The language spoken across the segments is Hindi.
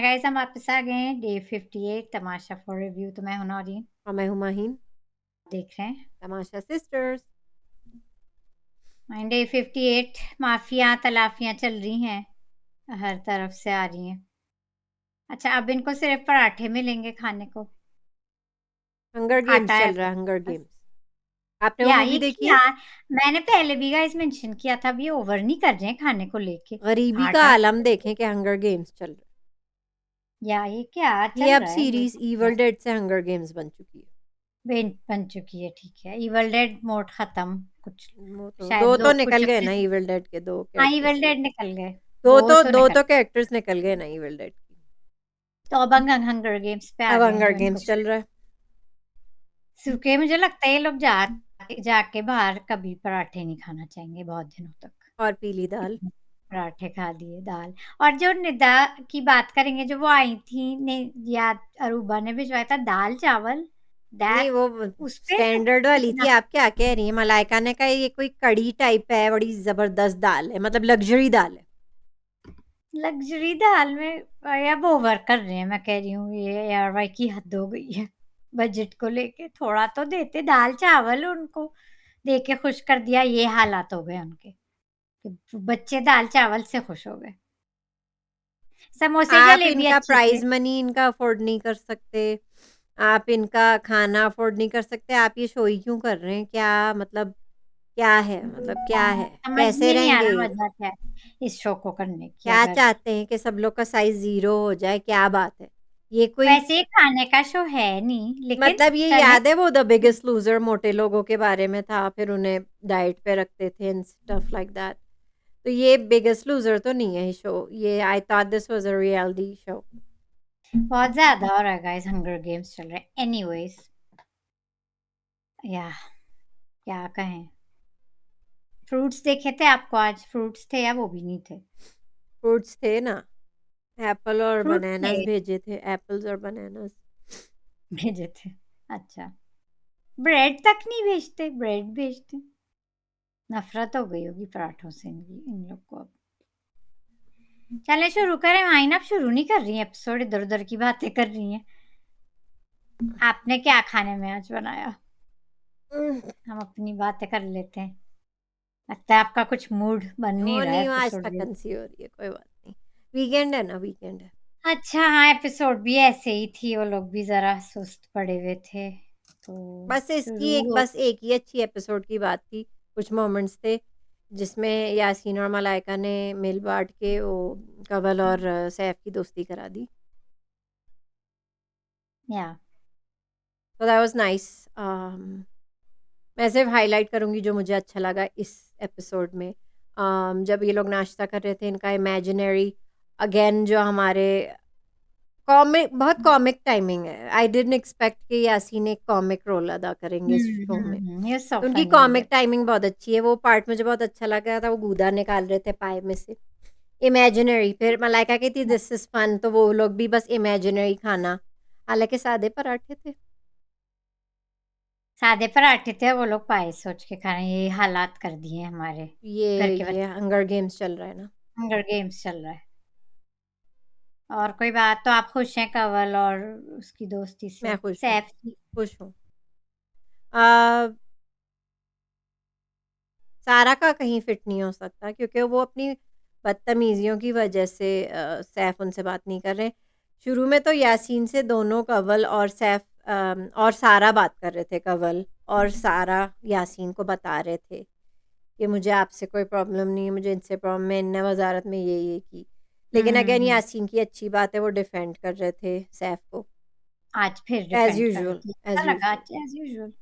हाय गाइस, हम वापस आ गए हैं डे 58 तमाशा फॉर रिव्यू। तो मैं हूं नौरीन, और मैं हूँ माहीन, देख रहे हैं तमाशा सिस्टर्स। डे 58। माफिया तलाफियां चल रही हैं, हर तरफ से आ रही हैं। अच्छा, अब इनको सिर्फ पराठे मिलेंगे खाने को, हंगर आटा गेम्स है चल रहा बस। है, हंगर बस गेम्स। आपने वो या मूवी ये देखी क्या, है? मैंने पहले भी गाइस मेंशन किया था, अब ये ओवर नहीं कर रहे हैं खाने को लेके। गरीबी का आटा आलम देखें कि हंगर गेम्स चल रहा या ये क्या है। ये चल अब रहा है ये सीरीज ठीक इवल डेड से हंगर गेम्स बन चुकी है। बन चुकी है, ठीक है। इवल डेड मोड खत्म, कुछ वो तो शायद दो तो लोग निकल कुछ गए अपने। ना, इवल डेड के दो हाँ, कैरेक्टर्स। इवल डेड निकल गए, दो वो तो तो दो निकल। तो कैरेक्टर्स निकल गए ना इवल डेड की। तो अब हंगर गेम्स पे आ अब गए हैं हंगर जो इनको गेम्स चल रहा है। सूखे। मुझे लगता है ये लोग जाके बाहर कभी पराठे नहीं खाना चाहेंगे बहुत दिनों तक। और पीली दाल। इतने पराठे खा लिए, दाल। और जो निदा की बात करेंगे, जो वो आई थी ने, या अरूबा ने भिजवाया था दाल चावल, नहीं, दैट वो उस पे स्टैंडर्ड वाली थी। इतना आप क्या कह रही हैं? मलाइका ने कहा ये कोई कड़ी टाइप है, बड़ी जबरदस्त दाल है, मतलब लग्जरी दाल है। लग्जरी दाल में अब ओवर कर रहे हैं। मैं कह रही हूँ ये यार भाई की हद हो गई है। बजट को लेके थोड़ा तो देते, दाल चावल उनको दे के खुश कर दिया, ये हालात हो गए उनके कि बच्चे दाल चावल से खुश हो गए। समोसे आप जलेबी इनका अच्छे थे। प्राइज मनी इनका अफोर्ड नहीं कर सकते, आप इनका खाना अफोर्ड नहीं कर सकते, आप ये शो ही क्यों कर रहे हैं? क्या मतलब, क्या है मतलब, क्या है? समझ कैसे में नहीं आ रहेंगे रहा ये? वजह क्या है इस शो को करने की। क्या अगर चाहते हैं कि सब लोग का साइज जीरो हो जाए? क्या बात है? ये कोई वैसे ये खाने का शो है नहीं, लेकिन मतलब, ये चले। याद है वो द बिगेस्ट लूजर मोटे लोगों के बारे में था, फिर उन्हें डाइट पे रखते थे एंड स्टफ लाइक दैट। तो ये बिगेस्ट लूजर तो नहीं है शो, ये I thought this was a reality show. बहुत ज्यादा हो रहा है गाइस, हंगर गेम्स चल रहे हैं एनीवेज। या क्या कहें। फ्रूट्स देखे थे आपको? आज फ्रूट्स थे या वो भी नहीं थे? फ्रूट्स थे ना, एप्पल और फ्रूट्स थे, बनानास भेजे थे, एप्पल्स और बनानास। भेजे थे। अच्छा, ब्रेड तक नहीं भेजते? ब्रेड भेजते। नफरत हो गई होगी पराठों से इन लोग को अब। चले शुरू करें। माइन आप शुरू नहीं कर रही हैं एपिसोड, इधर उधर की बातें कर रही हैं। आपने क्या खाने में आज बनाया? हम अपनी बातें कर लेते हैं। लगता है आपका कुछ मूड बन नहीं वो रहा है नहीं, आज एपिसोड। तक सी हो रही है, कोई बात नहीं। वीकेंड है ना, वीकेंड है। अच्छा हाँ, एपिसोड भी ऐसे ही थी, वो लोग भी जरा सुस्त पड़े हुए थे तो शुरू हो। बस एक ही अच्छी एपिसोड की बात थी। कुछ मोमेंट्स थे जिसमें यासीन और मलाइका ने मिल बांट के वो कवल और सैफ की दोस्ती करा दी। या तो दैट वाज नाइस। मैं सिर्फ हाईलाइट करूंगी जो मुझे अच्छा लगा इस एपिसोड में। जब ये लोग नाश्ता कर रहे थे, इनका इमेजिनरी अगेन, जो हमारे कॉमिक, बहुत कॉमिक टाइमिंग है। आई डिडंट एक्सपेक्ट कि यासीन एक कॉमिक रोल अदा करेंगे इस शो में। ये सो तो उनकी फनी कॉमिक है। टाइमिंग बहुत अच्छी है। वो पार्ट मुझे बहुत अच्छा लगा था, वो गूदा निकाल रहे थे पाए में से, इमेजिनरी। फिर मलाइका कहती दिस इज फन, तो वो लोग भी बस इमेजिनरी खाना, हालांकि सादे पराठे थे। सादे पराठे थे, वो लोग पाए सोच के खा रहे हैं। ये हालात कर दिए हमारे घर के ये बच्चे। हंगर गेम्स चल रहा है ना। हंगर गेम्स चल रहा है। और कोई बात तो आप खुश हैं कवल और उसकी दोस्ती मैं से, खुश हूँ, सैफ की? खुश हूँ। आ, सारा का कहीं फिट नहीं हो सकता, क्योंकि वो अपनी बदतमीजियों की वजह से सैफ उनसे बात नहीं कर रहे। शुरू में तो यासीन से दोनों, कवल और सैफ और सारा बात कर रहे थे। कवल और सारा यासीन को बता रहे थे कि मुझे आपसे कोई प्रॉब्लम नहीं है, मुझे इनसे प्रॉब्लम, मैं इन वजारत में ये की। लेकिन अगेन हम्म। यासीन की अच्छी बात है, वो डिफेंड कर रहे थे सैफ को, आज फिर एज डिफेंड कर रही यूजुअल, थी, एज अच्छा लगा यूजुअल। As usual.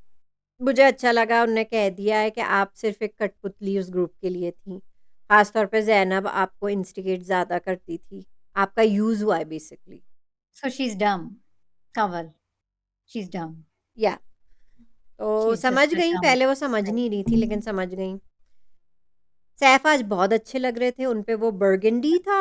मुझे अच्छा लगा उन्होंने कह दिया है कि आप सिर्फ एक कठपुतली उस ग्रुप के लिए थी। खासतौर पे ज़ैनब आपको इंस्टिगेट ज़्यादा करती थी, आपका यूज़ हुआ है basically. So she is dumb. Kawal, she is dumb. या शी तो इज समझ जस्ट अ गई, डम। पहले वो समझ नहीं रही थी लेकिन समझ गई। सैफ आज बहुत अच्छे लग रहे थे, उन पे वो बर्गंडी था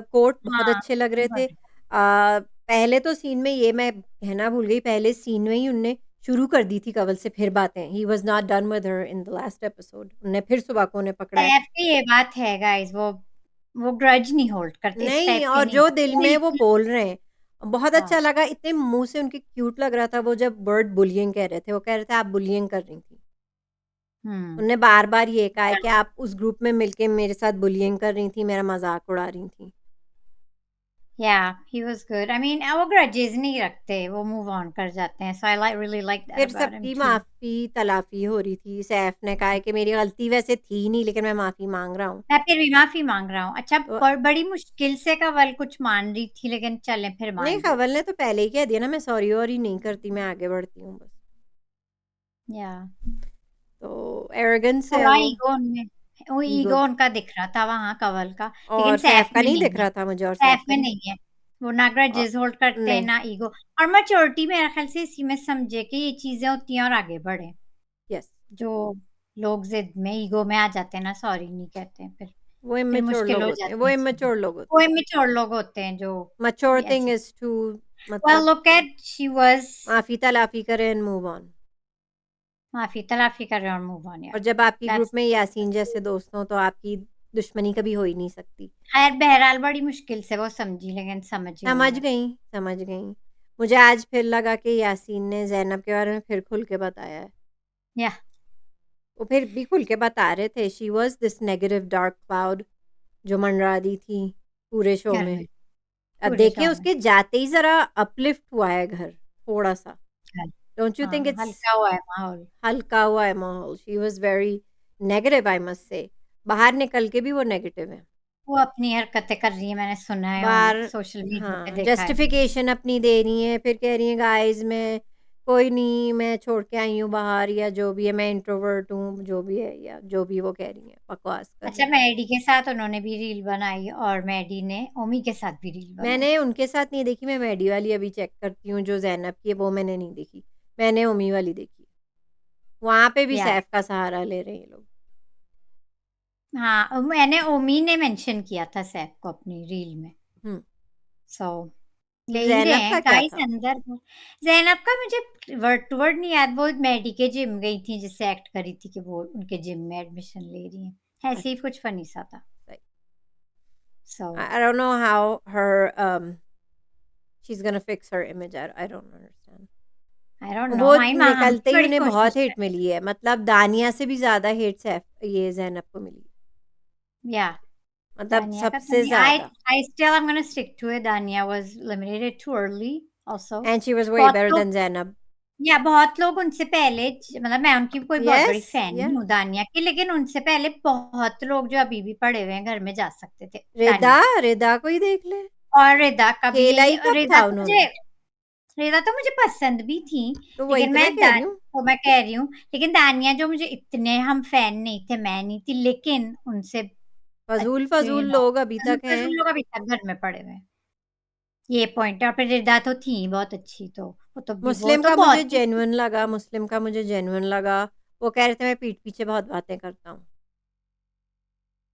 कोट, बहुत हाँ, अच्छे लग रहे थे। पहले तो सीन में, ये मैं कहना भूल गई, पहले सीन में ही उनने शुरू कर दी थी कवल से फिर बातें। He was not done with her in the last episode, उन्हें फिर सुबह को उन्हें पकड़ा है। सैफ की ये बात है गाइस, वो वो ग्रज नहीं होल्ड करते, इस नहीं, टाइप के और नहीं जो होते, दिल वो में वो इक्वल। बोल रहे हैं, बहुत अच्छा हाँ। लगा, इतने मुँह से उनके क्यूट लग रहा था वो जब वर्ड बुलियिंग कह रहे थे, वो कह रहे थे आप बुलियिंग कर रही थी। हुँ। उन्होंने बार-बार ये कहा है कि आप उस ग्रुप में मिलके मेरे साथ बुलियिंग कर रही थी, मेरा मज़ाक उड़ा रही थी। या he was good. I mean वो ग्रजेस नहीं रखते, वो मूव ऑन कर जाते हैं। सो आई रियली लाइक दैट फिर अबाउट हिम सबकी टू। माफ़ी-तलाफ़ी हो रही थी, सैफ ने कहा है कि मेरी गलती वैसे थी नहीं लेकिन मैं माफ़ी माँग रहा हूँ। मैं फिर भी माफ़ी माँग रहा हूँ। अच्छा, तो बड़ी मुश्किल से कंवल कुछ मान रही थी, लेकिन चलें फिर नहीं, मान गई। कंवल ने तो पहले ही कह दिया ना मैं सॉरी-वॉरी नहीं करती, मैं आगे बढ़ती हूँ बस। या तो एरोगेंस है थोड़ा वो, ईगो उनमें, वो ईगो। ईगो उनका दिख रहा था वहाँ कंवल का, लेकिन और सैफ सैफ का में नहीं दिख नहीं है। रहा था मुझे, और सैफ सैफ का में नहीं। नहीं है। वो ना ग्रजेस होल्ड करते हैं, नहीं, ना ईगो। और मैच्योरिटी मेरे ख़्याल से इसी में समझे कि ये चीज़ें होती हैं और आगे बढ़ें। यस, जो लोग ज़िद में, ईगो में आ जाते हैं ना, सॉरी नहीं कहते हैं, वो फिर इम्मैच्योर मुश्किल लोग हो होते हैं, जाती वो हैं चीज़ें। इम्मैच्योर लोग वो होते हैं। इमैच्योर लोग होते हैं जो मैच्योर ये थिंग ऐसी। इज़ टू, वेल मतलब लुक एट शी वाज़। माफ़ी-तलाफ़ी करें एंड मूव ऑन। माफ़ी तलाफ़ी कर रहे हैं और मूव ऑन, या और जब आपकी ग्रुप दैट्स। में यासीन जैसे दोस्त हों, तो आपकी दुश्मनी कभी हो ही नहीं सकती। खैर बहरहाल बड़ी मुश्किल से वो समझी, लेकिन समझ गई समझ है। गई, समझ गई। मुझे आज फिर लगा कि यासीन ने ज़ैनब के बारे में फिर खुल के बताया है। या वो फिर भी खुल के बता रहे थे, she was this negative dark cloud जो मंडरा दी थी पूरे शो घर में। में, अब पूरे देखिए शो में। उसके जाते ही ज़रा अपलिफ्ट हुआ है घर, थोड़ा-सा। घर। डोंट यू थिंक हाँ, इट्स हल्का हुआ है माहौल। हल्का हुआ है माहौल? She was very negative, I must say. बाहर निकल के भी वो नेगेटिव है। वो अपनी हरकतें कर रही है, मैंने सुना है और बाहर सोशल मीडिया पे हाँ, देखा है। जस्टिफ़िकेशन अपनी दे रही हैं, फिर कह रही हैं गाइज़ मैं कोई नहीं, मैं छोड़ के आई हूँ बाहर, या जो भी है, मैं इंट्रोवर्ट हूँ, जो भी है, या जो भी वो कह रही हैं, बकवास कर अच्छा, रही हैं। मैडी के साथ उन्होंने भी रील बनाई और मैडी ने ओमी के साथ भी रील बनाई। मैंने उनके साथ नहीं देखी, मैं मैडी वाली अभी चेक करती हूँ जो ज़ैनब की है, वो मैंने नहीं देखी। मैंने उम्मी वाली देखी। वहाँ पे भी या सैफ का सहारा ले रहे हैं ये लोग। हाँ, मैंने ओमी ने मेंशन किया था सैफ को अपनी रील में। हुँ, सो तो ले ही रहे ज़ैनब हैं का क्या गाइस था? अंदर। ज़ैनब का मुझे वर्ड टू वर्ड नहीं याद, वो मैडी के जिम गई थी जिससे एक्ट करी थी कि वो उनके जिम में एडमिशन ले रही हैं। ऐसे ही अच्छा, कुछ फ़नी सा था। सही। सो I don't know how her, she's gonna fix her image. I don't understand. I don't know, वो माई हम निकलते की ही बड़ी उन्हें बहुत कोशिश हिट है। मिली है, मतलब दानिया से भी ज़्यादा हिट सैफ ये ज़ैनब को मिली, या मतलब दानिया का तो सबसे नहीं, ज़्यादा। I still I am gonna stick to it, Daniya was eliminated too early also. And she was way बहुत बेटर लोग, देन ज़ैनब। या बहुत लोग उनसे पहले मतलब मैं उनकी कोई बहुत बड़ी यस, फैन या नहीं हूँ दानिया की, लेकिन उनसे पहले बहुत लोग जो अभी भी पड़े हुए हैं घर में जा सकते थे दानिया रिदा, से। रिदा को ही देख ले, और रिदा का भी खेला यही, ही कब था उन्होंने। रिदा तो मुझे पसंद भी थी, तो वही लेकिन तो मैं कह रही हूँ, वो मैं कह रही हूँ, लेकिन दानिया जो मुझे इतने हम फैन नहीं थे, मैं नहीं थी, लेकिन उनसे फ़ज़ूल-फ़ज़ूल लोग अभी तक हैं। लोग अभी तक घर में पड़े हुए हैं। ये पॉइंट है, और फिर रिदा तो थी बहुत अच्छी, तो वो मुस्लिम तो का मुझे बहुत ही। जेन्युइन लगा, मुस्लिम का मुझे जेन्युइन लगा। वो कह रहे थे मैं पीठ पीछे बहुत बातें करता हूँ।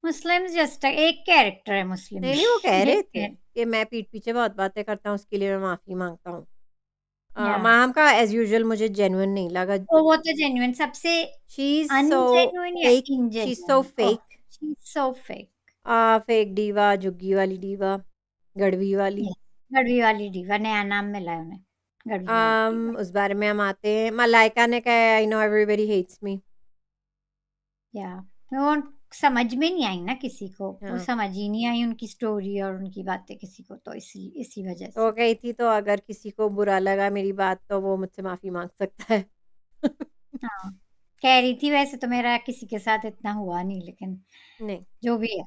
मुस्लिम्स जस्ट एक कैरेक्टर है मुस्लिम नहीं, नहीं, वो कह भी। रहे एक थे कि मैं पीठ पीछे बहुत बातें करता हूँ, उसके लिए मैं माफ़ी माँगता हूँ। या माहम का एज़ यूजुअल मुझे जेन्युइन नहीं लगा। तो वो तो जेन्युइन सबसे शी इज़ सो अनजेन्युइन या fake, she is so ingenuine. Oh, fake. She is so fake. Fake diva, झुग्गी वाली डिवा, गढ़वी वाली। यस, गढ़वी वाली डिवा, नया नाम मिला है उन्हें, गढ़वी वाली डिवा। उस बारे में हम आते हैं, मलाइका ने कहा है I know everybody hates me. या वो समझ में नहीं आई ना किसी को, वो हाँ, समझ ही नहीं आई उनकी स्टोरी और उनकी बातें किसी को, तो इसी इसी वजह तो वो से। कही थी तो अगर किसी को बुरा लगा मेरी बात तो वो मुझसे माफ़ी माँग सकता है। हाँ, कह रही थी वैसे तो मेरा किसी के साथ इतना हुआ नहीं, लेकिन नहीं, जो भी है,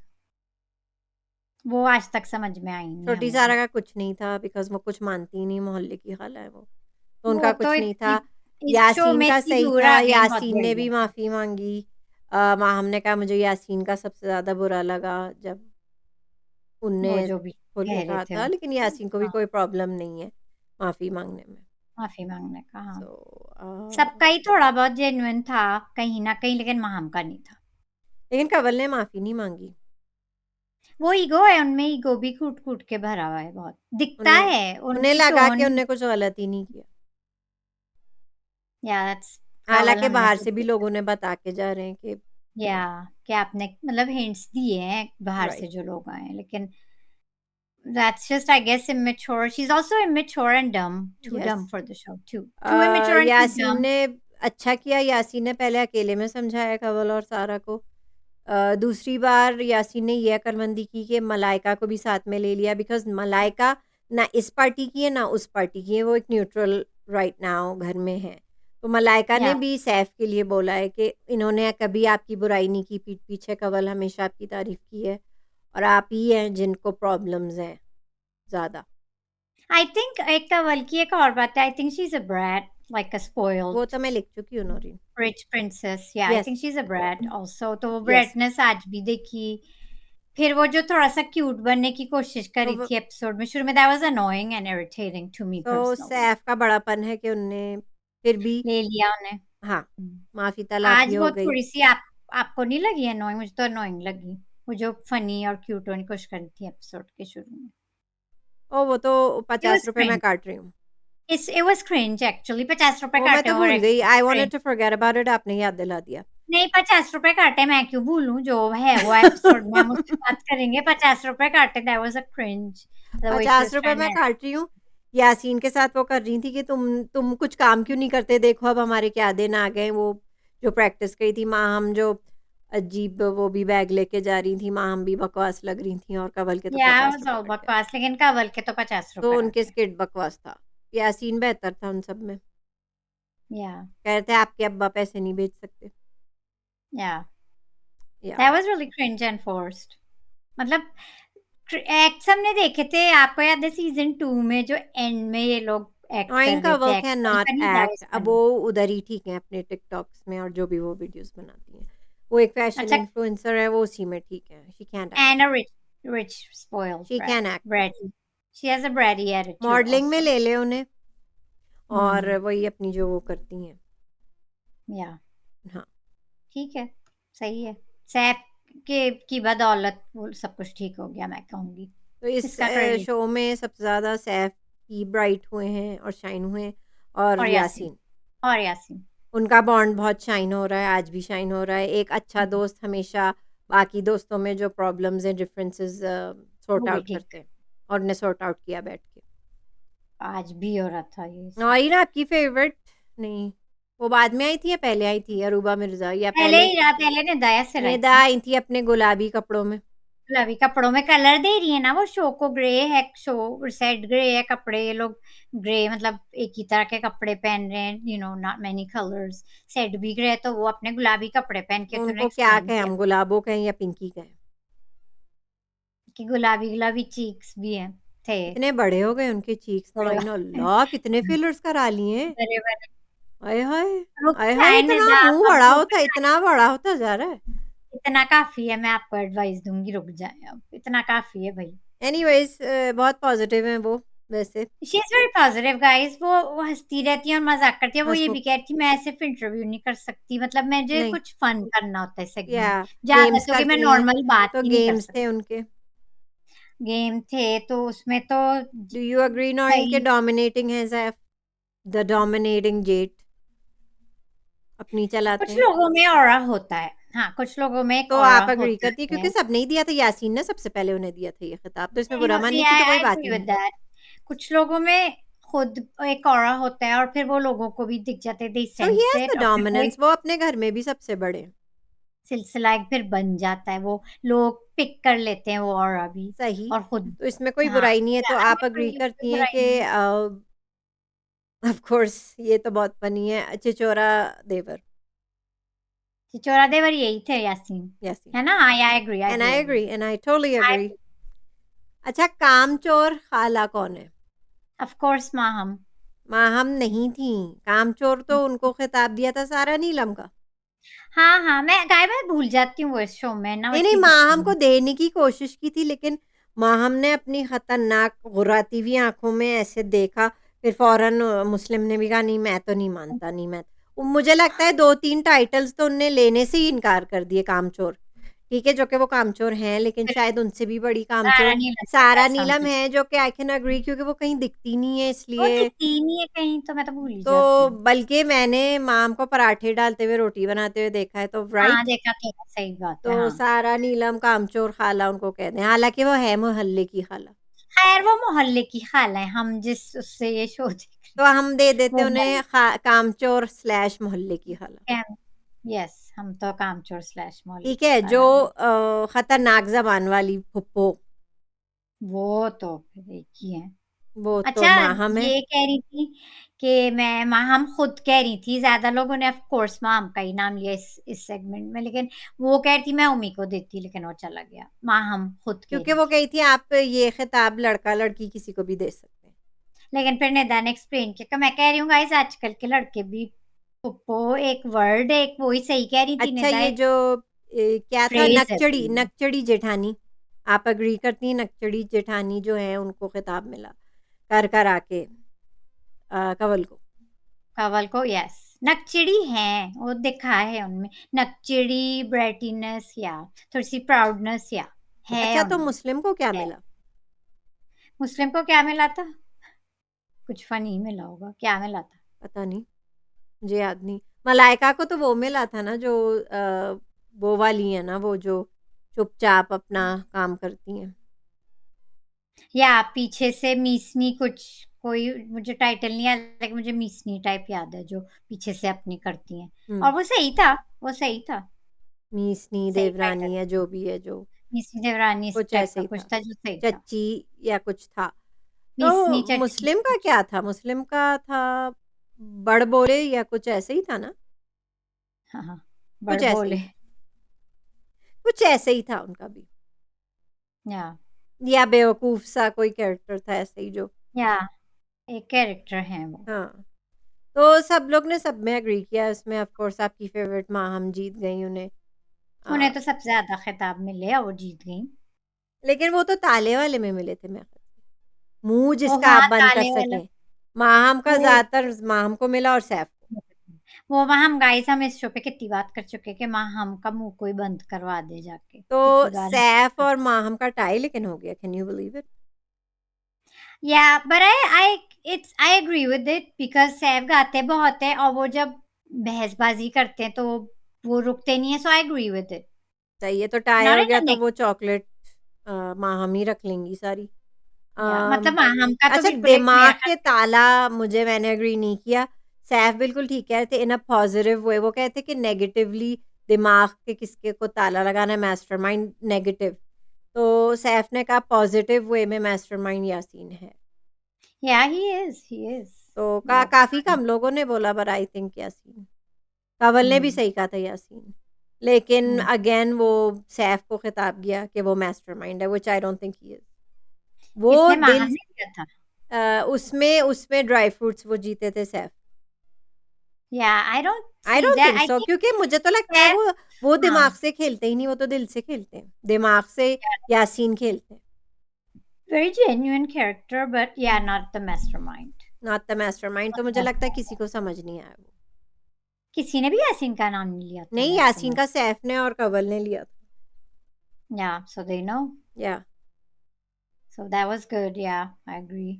वो आज तक समझ में आई नहीं छोटी हमें सारा भी। का कुछ नहीं था बिकॉज़ वो कुछ मानती ही नहीं, मोहल्ले की खाला है वो। तो वो उनका तो कुछ नहीं इतनी, था। इस शो यासीन में का इतनी सही दूर था, आ गए हैं, बहुत यासीन ने बढ़िया भी था। माफ़ी माँगी। माहम ने कहा मुझे यासीन का सबसे ज़्यादा बुरा लगा जब उनने वो जो भी खोल के कह रहे कहा थे था, वो। लेकिन यासीन को भी हाँ, कोई प्रॉब्लम नहीं है माफ़ी माँगने में। माफ़ी माँगने का, हाँ। सो सबका ही थोड़ा बहुत जेन्युइन था, कहीं न कहीं, लेकिन माहम का नहीं था। लेकिन कंवल ने माफ़ी नहीं माँगी। वो ईगो है उनमें, ईगो भी कूट-कूट के भरा हुआ है बहुत। दिखता उन्हें है, उन्हें उनकी लगा कि टोन। उन्होंने कुछ गलत ही नहीं किया। या दैट्स, कावल हालाँकि हमने बाहर खुद से भी देखा। लोग उन्हें बता के जा रहे हैं कि या कि आपने मतलब हिंट्स दिए हैं बाहर राइट। से जो लोग आए हैं, लेकिन that's just I guess immature. She's also immature and dumb. Too yes. dumb for the show. Too immature and too Yasin dumb. ने अच्छा किया, यासीन ने पहले अकेले में समझाया कंवल और सारा को। दूसरी बार यासीन ने ये अक्लमंदी की कि मलाइका को भी साथ में ले लिया, बिकॉज़ मलाइका ना इस पार्टी की है ना उस पार्टी की है, वो एक न्यूट्रल राइट नाउ घर में है। तो मलाइका ने Yeah. भी सैफ के लिए बोला है कि इन्होंने कभी आपकी बुराई नहीं की पीठ पीछे, कंवल हमेशा आपकी तारीफ़ की है और आप ही हैं जिनको प्रॉब्लम्स हैं ज़्यादा। I think एक कवल की एक और बात है. I think she's a brat, like a वो spoiled तो मैं लिख चुकी हूँ Naureen. rich princess. Yeah, I yes, think she's a brat also. तो वो यस। bratness आज भी देखी. फिर वो जो थोड़ा सा क्यूट बनने की कोशिश तो करी वो थी एपिसोड में शुरू में, that was annoying and irritating to me तो personally. सैफ का बड़ापन है कि उनने फिर भी ले लिया उन्हें. हाँ, हम्म. माफ़ी तलाफ़ी आज हो वो गई। थोड़ी सी आपको नहीं लगी अनोइंग? मुझे तो अनोइंग लगी, वो जो फनी और क्यूट होने की कोशिश करी थी एपिसोड के शुरू में. ओह! वो तो It was ₹50 मैं cringe. काट रही हूँ। It was cringe actually. 50 रुपए वो मैं काटे तो और भूल गई। I wanted cringe. To forget about it, आपने याद दिला दिया। नहीं, 50 रुपए काटे, मैं क्यों भूलूं? जो है वो एपिसोड में हम उस पर बात करेंगे. 50 रुपए काटे. That was a cringe. The way she was ₹50 trying मैं to. काट रही हूँ। यासीन के साथ वो कर रही थी कि तुम कुछ काम क्यों नहीं करते? देखो अब हमारे क्या दिन आ गए। वो जो प्रैक्टिस करी थी माहम, जो अजीब वो भी बैग लेके जा रही थी, माहम भी बकवास लग रही थी और कंवल के तो Yeah, it was ₹50 all cut गए। बकवास, लेकिन कंवल के तो 50 तो रुपए उनके काटे. स्किट बकवास था। यासीन बेहतर था उन सब में। Yeah, कह रहे थे आपके अब्बा पैसे नहीं भेज सकते। yeah. या That was really cringe and forced. मतलब एक्ट्स हमने देखे थे, आपको याद है सीजन 2 में जो एंड में ये लोग एक्ट कर इनका रहे थे, वर्क एक्ट है वाली not funny, that act. Was अब वो फनी. उधर ही ठीक है अपने टिकटॉक्स में और जो भी वो वीडियोस बनाती हैं। वो एक फैशन अच्छा. इन्फ्लुएंसर है, वो उसी में ठीक है। She can't act. And a rich spoiled she brat. Can act. Bratty. She has a bratty attitude modelling में आल्सो. ले ले उन्हें और हम्म. वही अपनी जो वो करती हैं। या हाँ। ठीक है, सही है. सैफ के की बदौलत वो सब कुछ ठीक हो गया, मैं कहूंगी. तो इस इसका क्रेडिट. शो में सबसे ज़्यादा सैफ ही ब्राइट हुए हैं और शाइन हुए हैं और और यासीन. यासीन। और यासीन. उनका बॉन्ड बहुत शाइन हो रहा है, आज भी शाइन हो रहा है। एक अच्छा हम्म, दोस्त हमेशा बाकी दोस्तों में जो प्रॉब्लम्स हैं, डिफरेंसेस सॉर्ट वो भी आउट ठीक. करते हैं और उन्हें सॉर्ट आउट किया बैठ के। आज भी हो रहा था ये सब. और ये ना आपकी फेवरेट नहीं, वो बाद में आई थी या पहले आई थी अरूबा मिर्ज़ा, या पहले पहले ही पहले ने दया से लाई निदा थी. आई थी अपने गुलाबी कपड़ों में? गुलाबी कपड़ों में कलर दे रही है ना वो शो को. ग्रे है शो, सेट ग्रे है कपड़े, ये लोग ग्रे मतलब एक ही तरह के कपड़े पहन रहे हैं, नॉट मेनी कलर्स. सेट भी ग्रे है तो वो अपने गुलाबी कपड़े पहन के तूने उनको क्या एक्सप्लेन कहें किया हम, गुलाबो कहें या पिंकी कहें? कि गुलाबी गुलाबी चीक्स भी हैं थे. इतने बड़े हो गए उनके चीक्स, बड़े नौरीन अल्लाह कितने फिलर्स करा लिए हैं। बड़े बड़े. आय हाय! रुक आय हाय! जाए इतना निदा, मुँह अब बड़ा रुक होता है, जाए. इतना बड़ा होता जा रहा है। इतना काफी है, मैं आपको एडवाइस दूंगी, रुक जाए अब. इतना काफी है भाई. एनीवेज़ बहुत पॉज़िटिव हैं वो वैसे। She is very positive guys. वो हंसती रहती है और मजाक करती है. वो ये हँसमुख भी कह रही थी मैं सिर्फ इंटरव्यू नहीं कर सकती, मतलब मुझे नहीं, कुछ फन करना होता है या सेगमेंट. ज्यादा गेम्स तो कि मैं करती हैं, नॉर्मल बात तो ही नहीं कर गेम्स थे सकती. उनके। गेम थे तो उसमें तो डू यू एग्री नौरीन के सही. डोमिनेटिंग है ज़ैफ़, द डोमिनेटिंग जेट अपनी चलाते कुछ हैं? लोगों में ऑरा होता है. हाँ, कुछ लोगों में एक तो ऑरा आप एग्री होता करती हैं है. क्योंकि सबने ही दिया था, यासीन ने सबसे पहले उन्हें दिया था ये खिताब, तो इसमें नहीं बुरा होती मानने है. की तो कोई आई बात एग्री ही विद नहीं। दैट. कुछ लोगों में खुद एक ऑरा होता है और फिर वो लोगों को भी दिख जाते हैं, दे तो ही सेंस हैज़ इट, द और फिर वो डोमिनेंस, एक वो अपने घर में भी सबसे बड़े हैं। सिलसिला एक फिर बन जाता है. वो लोग पिक कर लेते हैं वो ऑरा भी. सही, और खुद. तो इसमें कोई हाँ, बुराई नहीं है, तो आई आप एग्री एग्री, कोई करती हैं बुराई कि नहीं है. ऑफ कोर्स ये तो बहुत फ़नी है, चिचोरा देवर चिचोरा देवर यही थे यासीन. यासीन। है ना? हाँ, I agree, I and do I agree. Agree and I totally I agree. अच्छा, कामचोर खाला कौन है? Of course Maham. माहम नहीं थी, कामचोर तो उनको खिताब दिया था सारा नीलम का। हाँ, हाँ, मैं भूल जाती हूँ वो इस शो में ना नहीं, नहीं, इतनी दिखती माहम को हूँ. देने की कोशिश की थी, लेकिन माहम ने अपनी खतरनाक गुर्राती हुई आँखों में ऐसे देखा, फिर फ़ौरन मुस्लिम ने भी कहा नहीं मैं तो नहीं मानता, नहीं मैं मुझे लगता है 2-3 टाइटल्स तो उनने लेने से ही इनकार कर दिए कामचोर। ठीक है, जो कि वो कामचोर हैं, लेकिन फिर शायद उनसे भी बड़ी सारा कामचोर नीलम सारा जैसा नीलम समझो। है, जो कि आई कैन एग्री, क्योंकि वो कहीं दिखती नहीं है वो इसलिए। दिखती ही नहीं है कहीं, तो मैं तो भूल ही तो जाती हूँ। बल्कि मैंने माम को पराठे डालते हुए, रोटी बनाते हुए देखा है, तो हाँ, राइट? देखा तो है, सही बात है, तो हाँ। सारा नीलम कामचोर खाला उनको कहते हैं, हालाँकि वो है मोहल्ले की खाला। खैर वो मोहल्ले की खाला है, हम जिस उससे ये शो देख रहे तो हम दे देते वो हैं उन्हें कामचोर स्लैश मोहल्ले की खाला। मोहल्ले यस, हम तो कामचोर स्लैश मोहल्ले ठीक की है, जो खाला भी। खतरनाक ज़बान वाली फुप्पो, वो तो फिर एक ही है। वो तो अच्छा, माहम है। ये कह रही थी कि मैं माहम खुद कह रही थी, ज़्यादा लोगों ने ऑफ कोर्स माहम का ही नाम लिया इस सेगमेंट में, लेकिन वो कह रही थी मैं उम्मी को देती, लेकिन वो चला गया। माहम खुद कह क्योंकि रही वो थी। कही थी आप ये खिताब लड़का-लड़की किसी को भी दे सकते हैं। लेकिन फिर निदा ने एक्सप्लेन किया कि मैं कह रही हूँ गाइस आजकल के लड़के भी पुप्पो एक वर्ड है, एक वो ही सही कह रही थी अच्छा, निदा, ये एक जो क्या था, फ्रेज़ है नकचड़ी पूरी। नकचड़ी जेठानी, आप एग्री करती हैं नकचड़ी जेठानी जो है उनको खिताब मिला कर आके कंवल को? कंवल को यस, नकचिड़ी हैं, वो दिखा है उनमें, नकचिड़ी, ब्राइटीनेस या थोड़ी-सी प्राउडनेस या है अच्छा, तो उनमें, मुस्लिम को क्या है। मिला? मुस्लिम को क्या मिला था? कुछ फ़नी मिला होगा, क्या मिला था? पता नहीं, मुझे याद नहीं। मलाइका को तो वो मिला था ना, जो वो वाली है ना, वो जो चुपचाप अपना काम करती हैं। या पीछे से मीसनी कुछ, कोई मुझे टाइटल नहीं याद, लेकिन मुझे मीसनी टाइप याद है, जो पीछे से अपनी करती हैं, हुँ, और वो सही था, वो सही था, मीसनी सही टाइटल देवरानी या था। जो भी है, जो मीसनी देवरानी इस कुछ टाइप ऐसे का ही कुछ था। था जो सही था। चच्ची या कुछ था। तो मीसनी चटनी मुस्लिम का कुछ, क्या था? मुस्लिम का था बड़बोले या कुछ ऐसे ही था ना? हाँ, हाँ, कुछ ऐसे ही बड़बोले, था। कुछ ऐसे ही था उनका भी। या या बेवकूफ़ सा कोई कैरेक्टर था ऐसे ही जो। या एक कैरेक्टर हैं वो। हाँ, तो सब लोग ने सब में एग्री किया इसमें, ऑफ़ कोर्स आपकी फ़ेवरेट माहम जीत गई उन्हें। उन्हें अ, तो सबसे ज़्यादा खिताब मिले और वो जीत गईं। लेकिन वो तो ताले वाले में मिले थे मेरे ख़्याल से। मुँह ओह! जिसका आप हाँ, बंद कर ताले वाला, सकें। माहम का वो ज़्यादातर माहम को मिला और सैफ को। वो वहाँ हम गाइस हम इस शो पे कितनी बात कर चुके हैं कि माँ हम का मुँह कोई बंद करवा दे जाके, तो कितनी बार हम सैफ और माहम का टाई लेकिन हो गया, कैन यू बिलीव इट? या but I agree with it because Saif गाते बहुत हैं और वो जब बहसबाजी करते हैं तो वो रुकते नहीं हैं, सो आई एग्री विद इट। सही है, तो टाई नॉट हो इन गया अ तो वो नेगेटिव, चॉकलेट माहम ही रख लेंगी सारी। या अम, मतलब हाँ, हम का तो अच्छा, बिल्कुल एक दिमाग मेरा के ख़्याल ताला मैंने एग्री नहीं किया। सैफ बिल्कुल ठीक कह रहे थे इन अ पॉज़िटिव वे, वो कहते कि नेगेटिवली दिमाग के किसके को ताला लगाना है, मास्टरमाइंड नेगेटिव। तो सैफ ने कहा पॉज़िटिव वे में मास्टरमाइंड यासीन है। या ही इज़, तो या काफ़ी कम लोगों ने बोला, पर आई थिंक यासीन। कंवल ने भी हुँ, सही कहा था यासीन। लेकिन हुँ। अगेन वो सैफ को खिताब किया कि वो मास्टरमाइंड है, which I don't think he is. वो किसने माहम दिल ने किया था? उसमें उसमें ड्राई फ्रूट्स वो जीते थे सैफ। या I don't I see don't that, think I so, think क्योंकि मुझे तो लगता है सैफ, वो हाँ, दिमाग से खेलते ही नहीं, वो तो दिल से खेलते हैं। दिमाग से यासीन खेलते हैं, very genuine character but yeah, not the mastermind. Not the mastermind. तो मुझे लगता है किसी को समझ नहीं आया वो। किसी ने भी यासीन का नाम नहीं लिया था नहीं, यासीन mastermind. का सैफ ने और कंवल ने लिया था। Yeah, so they know. या So that was good. Yeah, I agree.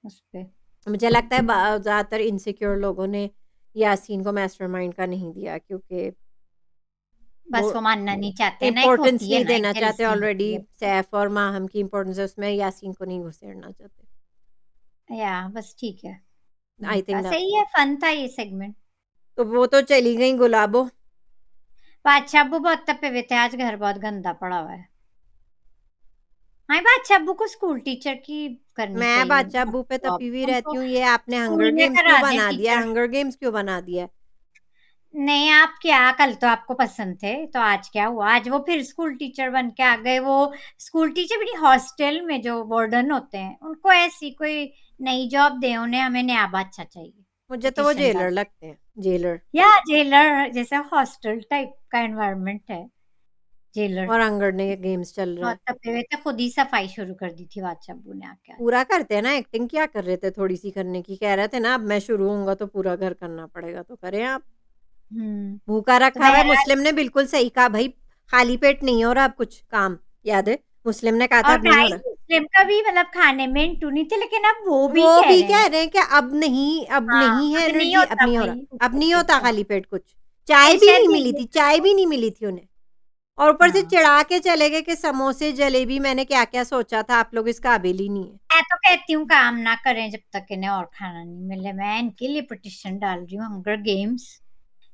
उस पे मुझे लगता है ज़्यादातर इनसिक्योर लोगों ने यासीन को मास्टरमाइंड का नहीं दिया, क्योंकि वो बस वो मानना नहीं चाहते ना, एक इम्पोर्टेंस होती है नहीं ना, एक देना चाहते। जेलसी ऑलरेडी होती है। सैफ और माहम की इम्पोर्टेंस है उसमें, यासीन को नहीं घुसेड़ना चाहते। या बस ठीक है। मैंने आई कहा थिंक दैट्स सही व्हाट। है, फन था ये सेगमेंट। तो वो तो चली गई गुलाबो। बादशाह अब्बू बहुत तपे हुए थे, आज घर बहुत गंदा पड़ा हुआ है। हाँ, बादशाह अब्बू को स्कूल टीचर की करनी मैं चाहिए बादशाह अब्बू पे जॉब, तपी हुई उनको रहती हूँ, ये आपने हंगर स्कूल में गेम्स क्यों करा दें बना दिया है? टीचर। हंगर गेम्स क्यों बना दिया है? नहीं, आप क्या, कल तो आपको पसंद थे, तो आज क्या हुआ? आज वो फिर स्कूल टीचर बन के आ गए। वो स्कूल टीचर भी नहीं, हॉस्टल में जो वार्डन होते हैं, उनको ऐसी कोई नई जॉब दें उन्हें, हमें नया बादशाह चाहिए, मुझे तो वो पिटीशन जेलर डाल, लगते हैं, जेलर। या जेलर जैसा हॉस्टल टाइप का एनवायरनमेंट है, जेलर। और हंगर ने गेम्स चल रहा बहुत है। तपे हुए थे, खुद ही सफाई शुरू कर दी थी बादशाह अब्बू ने आके आज। पूरा करते हैं ना, एक्टिंग क्या कर रहे थे थोड़ी-सी करने की? कह रहे थे ना, अब मैं शुरू होऊँगा तो पूरा घर करना पड़ेगा, तो करें आप। हुँ, भूखा तो रखा हुआ है, बहरहाल मुस्लिम ने बिल्कुल सही कहा भई, खाली पेट नहीं हो रहा अब कुछ काम, याद है? मुस्लिम ने कहा था और अब नहीं हो गाइस रहा। मुस्लिम का भी मतलब खाने में इंटू नहीं थे, लेकिन अब वो भी वो कह भी रहे कह हैं। रहे हैं कि अब हाँ, नहीं है अब नहीं एनर्जी, अब होता नहीं हो रहा, भाई अब उसका नहीं पेट होता का। खाली पेट कुछ। चाय फिर भी शायद नहीं मिली ये थी, चाय भी नहीं मिली थी उन्हें। और ऊपर से हाँ, चिढ़ा के चले गए कि समोसे, जलेबी, मैंने क्या-क्या सोचा था, आप लोग इस काबिल ही नहीं है। मैं तो कहती हूँ काम ना करें जब तक इन्हें और खाना नहीं मिले। मैं इनके लिए पिटीशन डाल रही हूँ, हंगर गेम्स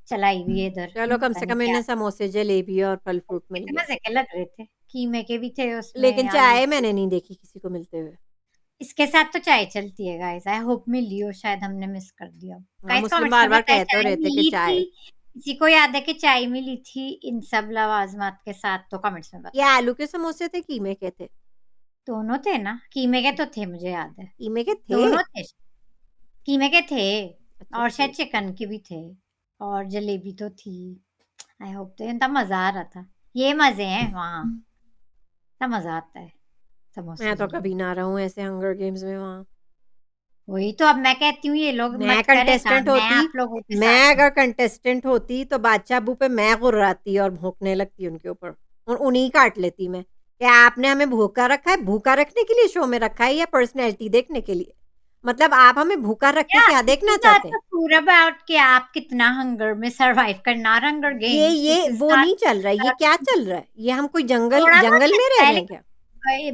चलाई हुई है इधर, चलो कम पता से नहीं कम क्या। इन्हें समोसे, जलेबी और फल फ्रूट मिल कितने गया। मजे के लग रहे थे, कीमे के भी थे उसमें, लेकिन आलू चाय के। मैंने नहीं देखी किसी को मिलते हुए। इसके साथ तो चाय चलती है गाइस, आई होप मिली हो, शायद हमने मिस कर दिया। हाँ, गाइस मुस्लिम कमेंट्स में बार-बार बताएं कह तो चाय रहे थे कि मिली चाय। थी, किसी को याद है कि चाय मिली थी इन सब लवाजमात के साथ, तो कमेंट्स में ये बताएं। आलू के समोसे थे, कीमे के थे? दोनों थे ना, कीमे के तो थे, मुझे याद है। कीमे के थे? दोनों थे, कीमे के थे, अच्छा और शायद ठीक। चिकन के भी थे, और जलेबी तो थी। आई होप, तो इतना मजा आ रहा था। ये मजे हैं वहाँ, इतना मजा आता है मैं समोसे तो जलेबी। कभी ना रहूँ ऐसे हंगर गेम्स में वहाँ। वही तो अब मैं कहती हूँ ये लोग मैं मत करें कंटेस्टेंट काम, मैं होती आप लोगों के मैं साथ हूँ। अगर कंटेस्टेंट होती तो बादशाह पे मैं गुर्राती और भौंकने लगती उनके ऊपर, और उन्हीं काट लेती मैं। क्या आपने हमें भूखा रखा है? भूखा रखने के लिए शो में रखा है या पर्सनैलिटी देखने के लिए? मतलब आप हमें भूखा रख के या क्या देखना इट्स नॉट चाहते हैं? द पूरा अबाउट कि आप कितना हंगर में सरवाइव करना, और हंगर गेम्स, दिस ये इज वो नहीं चल रहा है, ये क्या नॉट। चल रहा है? ये हम कोई जंगल थोड़ा बहुत जंगल में लगता रह है, रहे हैं लेकिन क्या?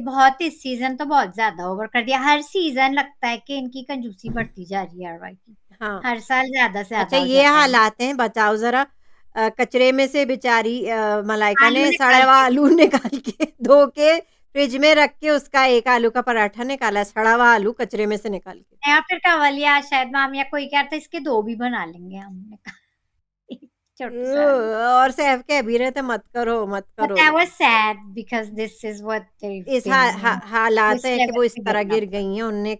बहुत इस सीजन तो बहुत ज्यादा ओवर कर दिया। हर सीजन लगता है कि इनकी कंजूसी बढ़ती जा रही है यार की। हाँ। हर साल ज्यादा से अच्छा ज्यादा हो ये जाता है। हालात हैं, बताओ ज़रा। कचरे में से बेचारी मलाइका आलू ने सड़ा निकाल हुआ के भी, आलू निकाल के धो के फ्रिज में रख के उसका एक आलू का पराठा निकाला, सड़ा हुआ आलू कचरे में से निकाल के। या फिर कवलिया शायद माम या कोई कह रहा था इसके दो भी बना लेंगे, हमने कहा एक छोटे से आलू। और सैफ कह भी रहे थे मत करो, मत But करो, I was लेकिन sad because this is what they've इस been, you know, हालात इस है कि वो लेवल इस पे तरह गिरना गिर पड़ा। गई हैं। उनने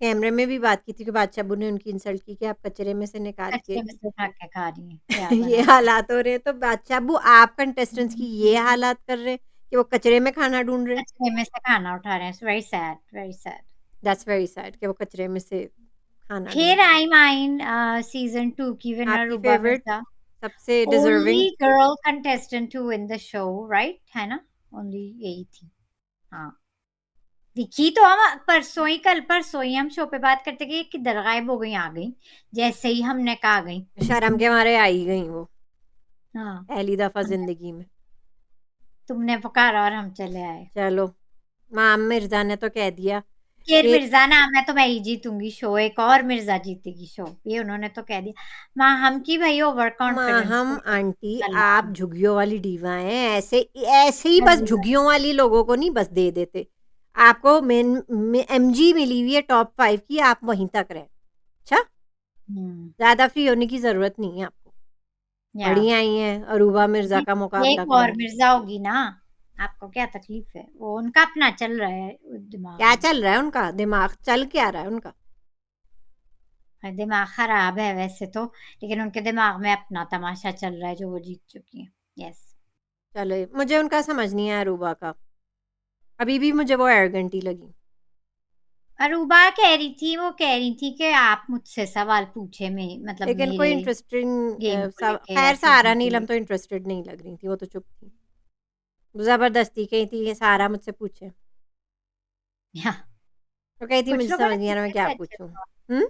कैमरे में भी बात की थी कि बादशाह ने उनकी इंसल्ट की कि आप कचरे में से निकाल के कचरे में से उठा के खा रही हैं, या ये बना के। हालात हो रहे हैं, तो बादशाह आप कंटेस्टेंट्स की ये हालात कर रहे हैं कि वो कचरे में खाना ढूंढ रहे हैं। कचरे में से खाना उठा रहे हैं, very sad, very sad. That's very sad कि वो कचरे में से खाना ढूंढ फिर रहे हैं। आई माइन सीजन 2 की विनर आपकी रूबा फेवरेट, मिर्जा, सबसे deserving? Only girl contestant to win the show, right है ना? ओनली यही थी। हाँ, दिखी तो हम परसों ही, कल परसों ही हम शो पे बात करते कि ये किधर गायब हो गई, आ गई जैसे ही हमने कहा, आ गई। शर्म के मारे आई गई वो हाँ, पहली दफा जिंदगी में। तुमने पुकारा और हम चले आए। चलो, माम मिर्जा ने तो कह दिया फिर कि मिर्जा नाम है तो मैं ही जीतूंगी शो, एक और मिर्जा जीतेगी शो, ये उन्होंने तो कह दिया। माँ हम की भाई ओवर कॉन्फिडेंस माहम को आंटी कल आप हम झुग्गियों वाली डीवा हैं, ऐसे ऐसे ही बस झुग्गियों वाली लोगों को नहीं बस दे देते। आपको मेन एमजी मिली हुई है टॉप 5 की, आप वहीं तक रहे। अच्छा, ज्यादा फ्री होने की जरूरत नहीं है आपको। या बड़ी आई हैं अरूबा मिर्जा का मुकाबला एक और करने। मिर्जा होगी ना, आपको क्या तकलीफ है? वो उनका अपना चल रहा है दिमाग क्या में। चल रहा है उनका दिमाग, चल क्या रहा है उनका? दिमाग खराब है वैसे तो, लेकिन उनके दिमाग में अपना तमाशा चल रहा है जो वो जीत चुकी है। यस। चलो, मुझे उनका समझ नहीं आया अरूबा का, अभी भी मुझे वो एरोगेंट ही लगी। अरूबा कह रही थी, वो कह रही थी कि आप मुझसे सवाल पूछे, में मतलब लेकिन कोई मेरे इंटरेस्टिंग गेम को लेके या खैर सहारा सीजन को नीलम तो लेके। इंटरेस्टेड नहीं लग रही थी, वो तो चुप थी। जबरदस्ती कही थी ये सहारा मुझसे पूछे, या तो कही थी मुझे कुछ लोगों समझ ने नहीं आ रहा मैं पूछे क्या थे अच्छे पूछूं। सवाल,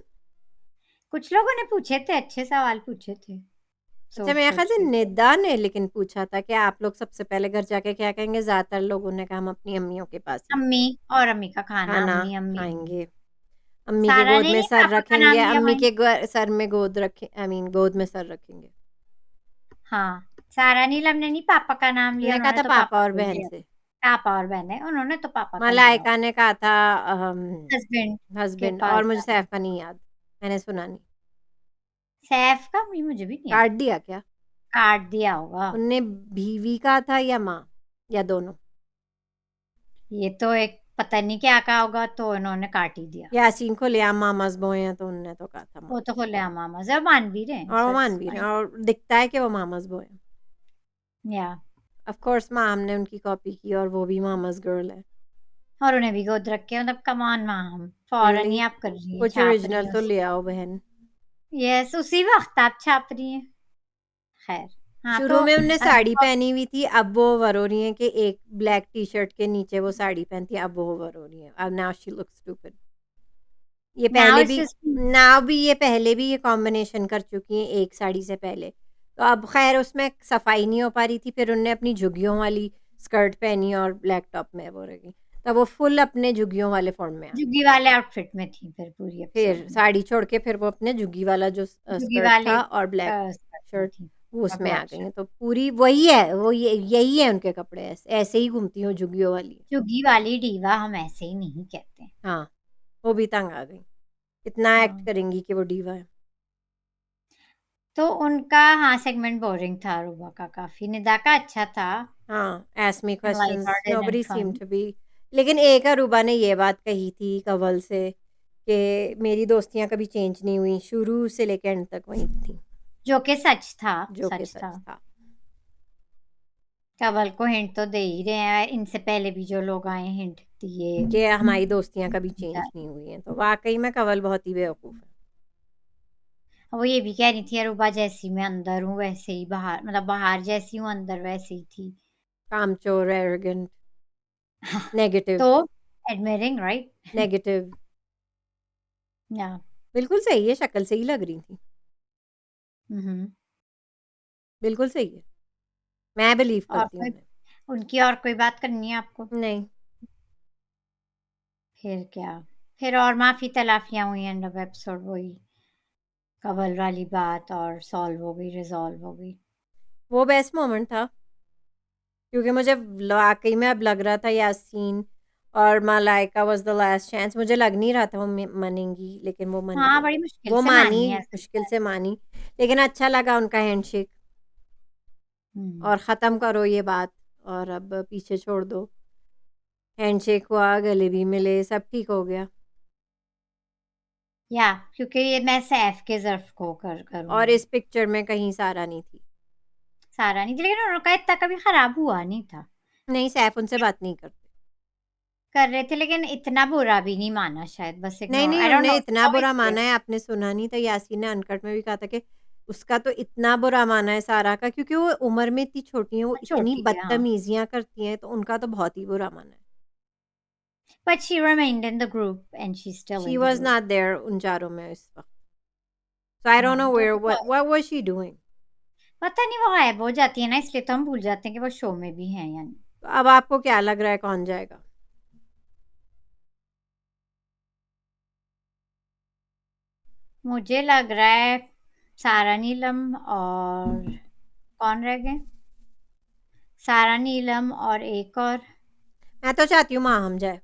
कुछ लोगों ने पूछे थे अच्छे सवाल पूछे थे, अच्छा, सोच मेरे ख्याल सोच से के। निदा ने लेकिन पूछा था कि आप लोग सबसे पहले घर जाके क्या कहेंगे? ज्यादातर लोगों ने कहा हम अपनी अम्मियों के पास ही अम्मी, और अम्मी का खाना, खाना अम्मी अम्मी अम्मी। खाएंगे। अम्मी के सारा गोद ने में नहीं सर पापा का रखेंगे, नाम लिया अम्मी वहीं। के सर में गोद रखे, आई मीन गोद में सर रखेंगे। हाँ, सारा नीलम ने नहीं पापा का नाम लिया, मैंने कहा उन्होंने था तो पापा पापा और का ही बहन लिया। से। पापा और बहन है, उन्होंने तो पापा का लिया। मलाइका ने कहा था हस्बैंड के हस्बैंड, पास और मुझे जाना। सैफ का नहीं याद, मैंने सुना नहीं। सैफ का भी मुझे भी नहीं याद। काट दिया क्या काट दिया होगा। उनने? बीवी का था या माँ, या दोनों? ये तो एक पता नहीं क्या कहा होगा, तो इन्होंने काट ही दिया। यासीन को लिया मामाज बोए हैं तो उनने तो कहा था माँ, वो तो खुले मामा जब मान भी रहे हैं, और वो सो मान इट्स भी रहे फाइन। हैं और दिखता है कि वो मामाज बोए हैं। या ऑफ कोर्स माँ हमने उनकी कॉपी की और वो भी मामाज गर्ल है। और उन्हें भी गोद रख के, मतलब कमान माम फौरन रियली ही आप कर रही हैं, कुछ छाप रही ओरिजिनल हैं तो उसे। ले आओ बहन। यस, उसी वक्त आप छाप रही हैं। खैर, हाँ, शुरू तो में उनने साड़ी तो पहनी हुई थी, अब वो ओवर हो रही हैं कि एक ब्लैक टी-शर्ट के नीचे वो साड़ी पहनती हैं, अब वो ओवर हो रही हैं। अब नाउ शी लुक्स स्टूपिड। ये नाउ पहले इट्स भी जस्ट नाउ भी ये पहले भी ये कॉम्बिनेशन कर चुकी हैं एक साड़ी से पहले। तो अब ख़ैर उसमें सफाई नहीं हो पा रही थी, फिर उन्होंने अपनी झुग्गियों वाली स्कर्ट पहनी और ब्लैक टॉप में वो रह गई। तब वो फुल अपने झुग्गियों वाले फ़ॉर्म में आ गई। जुग्गी वाले आउटफिट में थी फिर पूरी एपिसोड फिर में। साड़ी छोड़ के फिर वो अपने झुग्गी वाला जो जुग्गी स्कर्ट वाले था और ब्लैक स्कर्ट में शर्ट थी वो और उसमें आ ब्लैक गई शर्ट। हैं। तो पूरी वही है, वो यही है उनके कपड़े, ऐसे ही घूमती हैं वो झुग्गियों वाली। जुग्गी वाली डीवा हम ऐसे ही नहीं कहते। हाँ, वो भी तंग आ गई। इतना एक्ट हाँ, करेंगी कि वो डिवा है। तो उनका हाँ सेगमेंट बोरिंग था अरूबा का काफ़ी, निदा का अच्छा था हाँ, ask me and light questions, hearted and nobody fun. Seemed to be. लेकिन एक अरूबा ने ये बात कही थी कंवल से कि मेरी दोस्तियाँ कभी चेंज नहीं हुई, शुरू से लेके एंड तक वही थी, जो कि सच था, जो कि सच सच था। था। कंवल को हिंट तो दे ही रहे हैं, इनसे पहले भी जो लोग आए हिंट दिए। कि हमारी दोस्तियाँ कभी चेंज नहीं हुई हैं, तो वाक़ई में कंवल बहुत ही बेवकूफ़ है। वो ये भी कह रही थी अरूबा जैसी मैं अंदर हूँ वैसे ही बाहर, मतलब बाहर जैसी हूँ अंदर वैसे ही थी। कामचोर, एरोगेंट, नेगेटिव, तो एडमिरिंग राइट। नेगेटिव। या बिल्कुल सही है, शक्ल से ही लग रही थी। हम्म। बिल्कुल सही है। मैं बिलीव और करती हूँ कोई उन्हें। उनकी और कोई बात करनी है आपको? नहीं। फिर क्या, फिर और माफी तलाफियां हुई एंड ऑफ एपिसोड, वही कवल वाली बात और सॉल्व हो गई, रिजॉल्व हो गई। वो बेस्ट मोमेंट था क्योंकि मुझे वाक़ई में अब लग रहा था यासीन और Malaika was the last chance. मुझे लग नहीं रहा था वो मानेंगी, लेकिन वो मान हाँ, गई। बड़ी मुश्किल वो से मानी, मानी है ऐसे मुश्किल तो। से मानी, लेकिन अच्छा लगा उनका हैंडशेक। हम्म। और ख़त्म करो ये बात और अब पीछे छोड़ दो। हैंडशेक हुआ, गले भी मिले, सब ठीक हो गया। या क्योंकि ये मैं सैफ के ज़र्फ को और करूंगी। इस पिक्चर में कहीं सारा नहीं थी। सारा नहीं थी, लेकिन उनका इतना कभी खराब हुआ नहीं था। नहीं, सैफ उनसे बात नहीं करते। कर रहे थे लेकिन इतना बुरा भी नहीं माना शायद, बस नहीं, इग्नोर, नहीं, आई डोंट उन्होंने नो इतना हाउ इट बुरा फेल्ट। माना है, आपने सुना नहीं था, यासीन ने अनकट में भी कहा था कि उसका तो इतना बुरा माना है सारा का, क्योंकि वो उम्र में इतनी छोटी हैं, वो इतनी छोटी है हाँ, बदतमीज़ियाँ करती हैं, तो उनका तो बहुत ही बुरा माना है। But she remained in the group and she is still she in the was group. Not there उन चारों में इस वक़्त। सो आई डोंट नो हाँ, तो where what was she doing? पता नहीं वो गायब हो जाती है ना, इसलिए तो हम भूल जाते हैं कि वो शो में भी है या नहीं। तो अब आपको क्या लग रहा है कौन जाएगा? मुझे लग रहा है सारा नीलम और कौन रह गए, सारा नीलम और एक और। मैं तो चाहती हूँ माहम जाए।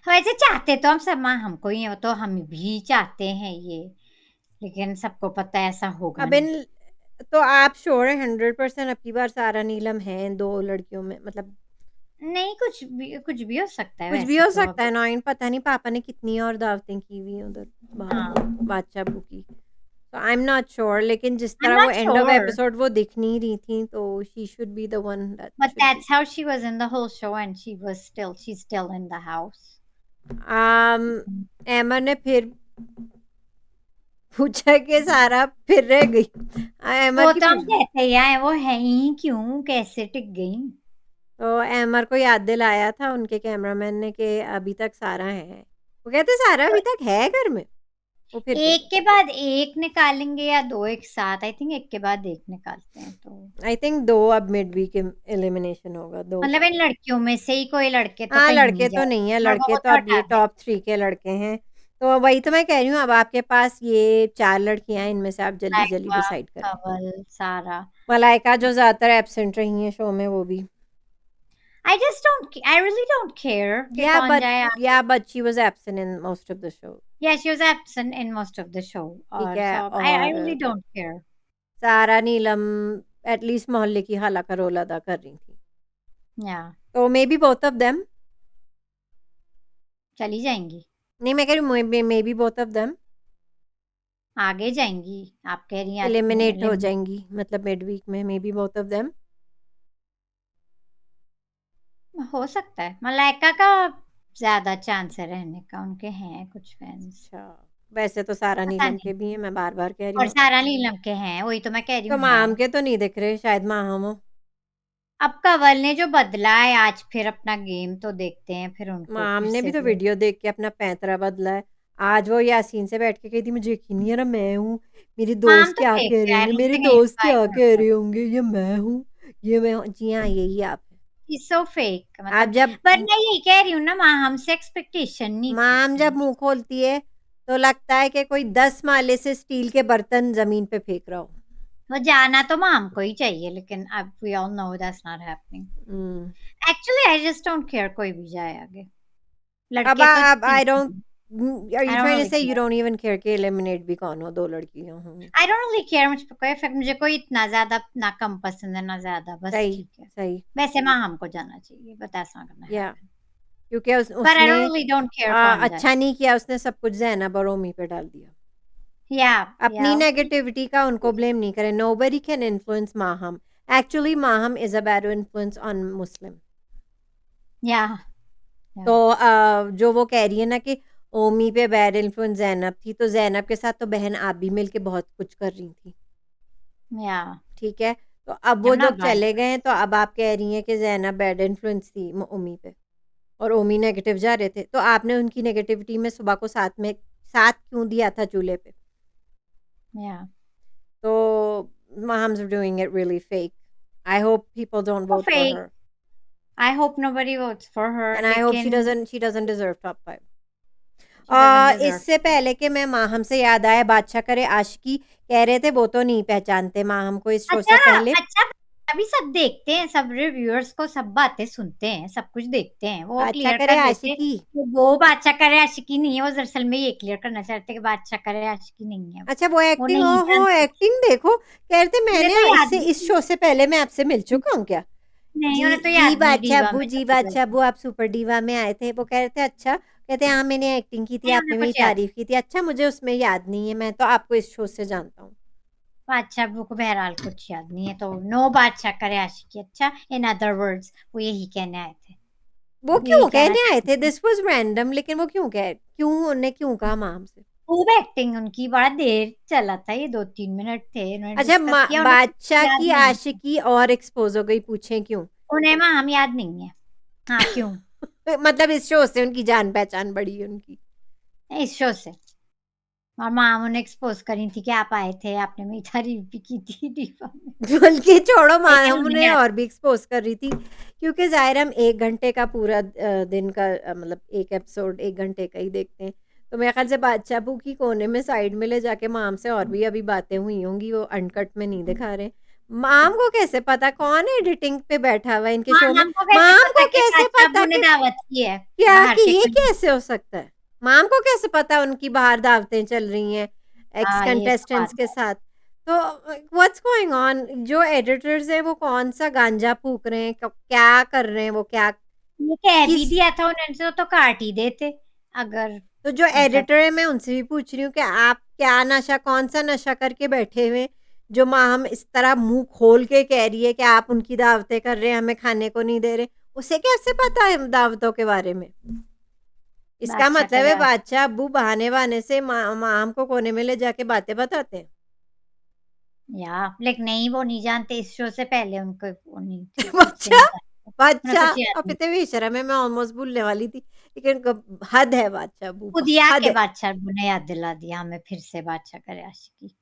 वैसे चाहते तो हम सब माँ हमको ही है, तो हम भी चाहते हैं ये, लेकिन सबको पता है ऐसा होगा अब नहीं। इन तो आप श्योर हैं 100% अब की बार सारा नीलम है इन 2 लड़कियों में? मतलब नहीं, कुछ भी हो सकता है कुछ भी वैसे हो तो सकता अब। है, 9 पता नहीं पापा ने कितनी और दावतें की हुई हैं उधर बाहर हाँ, बादशाह अबू की। तो आई एम नॉट श्योर, लेकिन जिस आई एम तरह वो not end of sure, episode वो दिख नहीं रही थी, तो she should be the one that but should be. that's how she was in the whole show and she's still in the house. एमर ने फिर पूछा कि सारा फिर रह गई। एमर वो की तो फिर हम कहते ही आए, वो है ही क्यों, कैसे टिक गई। तो एमर को याद दिलाया था उनके कैमरामैन ने कि अभी तक सारा है। वो कहते सारा अभी तक है घर में। वो फिर कह एक रहे के बाद एक निकालेंगे या दो एक साथ, आई थिंक एक के बाद एक निकालते हैं तो। आई थिंक 2 अब मिड वीक एलिमिनेशन होगा 2 मतलब का। इन लड़कियों में से ही कोई लड़के तो हाँ, कहीं नहीं लड़के तो जाए, नहीं है, और लड़के वो तो तो अब ये हटा दे। टॉप 3 के लड़के हैं। तो वही तो मैं कह रही हूँ, अब आपके पास ये 4 लड़कियाँ हैं, इनमें से आप जल्दी-जल्दी लाइबा, डिसाइड करें। कवल, सारा। मलाइका जो ज़्यादातर एब्सेंट रही हैं शो में वो भी। आई रियली डोंट केयर कि या कौन बट जाए आगे। या but she was absent in most of the show. Yeah, she was absent in most of the show, ठीक और है, so I और really don't care. सारा नीलम एटलीस्ट मोहल्ले की हाला का रोल अदा कर रही थी। Yeah, तो may be both of them. चली जाएंगी, नहीं, मैं कह रही हूँ may be both of them आगे जाएंगी। आप कह रही हैं एलिमिनेट हो जाएंगी, मतलब मिड वीक में may be both of them. हो सकता है, मलाइका का ज्यादा चांस है रहने का, उनके हैं कुछ फैंस। अच्छा, वैसे तो सारा पता नीलम नहीं। के भी हैं, मैं बार-बार कह रही और हूँ। सारा नीलम के हैं, वही तो मैं कह रही तो हूँ माम हैं। के तो नहीं दिख रहे, शायद माहम हो। अब कंवल ने जो बदला है आज फिर अपना गेम, तो देखते हैं फिर उनको माम फिर ने से भी तो वो। वीडियो देख के अपना पैंतरा बदला है। आज वो यासीन से बैठ के कही थी मुझे यकीन नहीं आ रहा मैं हूँ, मेरे माम दोस्त तो क्या फेक कह रहे है, आई होंगे, डोंट मेरे थिंक दोस्त एनीबॉडी क्या हर्ट कह हर। रहे होंगे, ये मैं हूँ, ये मैं हूँ। जी हाँ, यही आप है। शी इज सो फेक, आप मतलब। जब पर मैं यही कह रही हूँ ना, माँ हमसे एक्सपेक्टेशन नहीं थी माम जब इतनी। मुंह खोलती है तो लगता है कि कोई 10 माले से स्टील के बर्तन जमीन पे फेंक रहा हो। वो जाना तो माम को ही चाहिए, लेकिन अब we all know that's not happening. Hmm. Actually I just don't care कोई भी जाए आगे। अब लड़के तो अब आई ठीक डोंट, है। Are I you don't trying to really से you care. Don't even care कि एलिमिनेट भी कौन हो, 2 लड़कियां होंगी। आई डोंट रियली केयर, मुझ पे कोई इफेक्ट, मुझे कोई इतना ज्यादा ना कम पसंद है ना ज्यादा, बस सही, ठीक है। सही। वैसे माँ हमको जाना चाहिए, बट दैट्स नॉट गोना या हैपन। क्योंकि पर आई उसने डोंट रियली डोंट केयर कौन जाए। अच्छा नहीं किया, उसने सब कुछ ज़ैनब और ओमी पे डाल दिया। या अपनी नेगेटिविटी का उनको ब्लेम नहीं करें। Nobody can influence Maham. Actually Maham is a bad influence on मुस्लिम। या तो जो वो कह रही है ना कि ओमी पे बैड इन्फ्लुएंस ज़ैनब थी, तो ज़ैनब के साथ तो बहन आप भी मिलके बहुत कुछ कर रही थी, या ठीक है? तो अब आई वो एम नॉट जब बाइंग। चले गए हैं, तो अब आप कह रही हैं कि ज़ैनब बैड इन्फ्लुएंस थी ओमी पे और ओमी नेगेटिव जा रहे थे। तो आपने उनकी नेगेटिविटी में सुबह को साथ क्यों दिया था चूल्हे पे? या So mom's doing it really fake. I hope people don't वो vote for fake. her, I hope nobody votes for her, and I hope लेकिन she doesn't deserve top 5. She doesn't deserve. इससे पहले कि मैं माहम से याद आया, बादशाह करे आशिकी कह रहे थे वो तो नहीं पहचानते माहम को इस शो अच्छा, से पहले। अच्छा। अभी सब देखते हैं, सब रिव्यूअर्स को सब बातें सुनते हैं, सब कुछ देखते हैं, वो बादशाह क्लियर करे कर देते। आशिकी। वो बादशाह करे आशिकी नहीं है, वो दरअसल में ये क्लियर करना चाहते हैं कि बादशाह करे आशिकी नहीं है। अच्छा वो वो एक्टिंग, नहीं ओहो जानते। एक्टिंग देखो, कह रहे थे उन्हें मैंने तो याद इससे इस नहीं। शो से पहले मैं आपसे मिल चुका हूँ क्या? नहीं, जी उन्हें तो जी याद नहीं बादशाह डीवा अब्बू, में जी जब भी गए बादशाह थे। अब्बू आप सुपर डिवा में आए थे। वो कह रहे थे अच्छा, कहते हाँ मैंने एक्टिंग की थी, नहीं, आपने उन्हें मेरी कुछ याद नहीं। तारीफ की थी। अच्छा मुझे उसमें याद नहीं है, मैं तो आपको इस शो से जानता हूँ। बादशाह अब्बू को बहरहाल कुछ याद नहीं है, तो नो बादशाह करे आशिकी। अच्छा, इन अदर वर्ड्स वो यही कहने आए थे। वो यही क्यों कहना कहने आए चाहते थे? थे। दिस वाज रैंडम, लेकिन वो क्यों उन्होंने क्यों कहा माम से? खूब एक्टिंग उनकी, बड़ा देर चला था ये, 2-3 मिनट थे, उन्होंने अच्छा डिस्कस किया, उन्हें कुछ बादशाह याद की नहीं है। आशिकी और एक्सपोज हो गई, पूछें क्यों? उन्हें वहाँ हम याद नहीं है। हाँ, क्यों? मतलब इस शो से उनकी जान पहचान बढ़ी है उनकी। इस शो से। और माम उन्हें एक्सपोज करी थी कि आप आए थे, आपने मेरी तारीफ भी की थी डीवा में। बल्कि छोड़ो लेकिन हम उन्हें उन्हें याद। और भी एक्सपोज कर रही थी, क्योंकि ज़ाहिर हम 1 घंटे का पूरा दिन का मतलब एक एपिसोड 1 घंटे का ही देखते हैं। तो मेरे ख्याल से बादशाह बू की कोने में साइड में ले जाके माम से और भी अभी बातें हुई होंगी, वो अनकट में नहीं दिखा रहे। माम को कैसे पता कौन एडिटिंग पे बैठा हुआ है इनके हाँ, शो में? हमको कैसे माम पता को कि कैसे बादशाह पता अब्बू ने कि दावत की है क्या बाहर कि से ये कोई? कैसे हो सकता है? माम को कैसे पता उनकी बाहर दावतें चल रही हैं एक्स हाँ, ये तो बात कंटेस्टेंट्स के है। साथ? तो व्हाट्स गोइंग ऑन? जो एडिटर्स हैं वो कौन-सा गांजा फूँक रहे हैं? क्या कर रहे हैं वो? क्या ये कह भी किस दिया था उन्होंने, तो काट ही देते अगर तो जो ऐसा एडिटर था। है मैं उनसे भी पूछ रही हूँ कि आप क्या नशा, कौन-सा नशा करके बैठे हुए हैं, जो माहम इस तरह मुँह खोल के कह रही है कि आप उनकी दावतें कर रहे हैं, हमें खाने को नहीं दे रहे। उसे कैसे पता है दावतों के बारे में? इसका बादशाह मतलब है करे। बादशाह अब्बू बहाने-वहाने से माम को कोने में ले जाके बातें बताते हैं। लेकिन नहीं, वो नहीं जानते, इस शो से पहले उनको वो नहीं थे, उससे बादशाह नहीं जानते। उन्हें बादशाह कुछ याद अब नहीं। इतने बेशर्म है, मैं ऑलमोस्ट भूलने वाली थी, लेकिन हद है बादशाह अब्बू, खुद ही हद आके है। बादशाह ने याद दिला दिया हमें फिर से बादशाह करे आशिकी।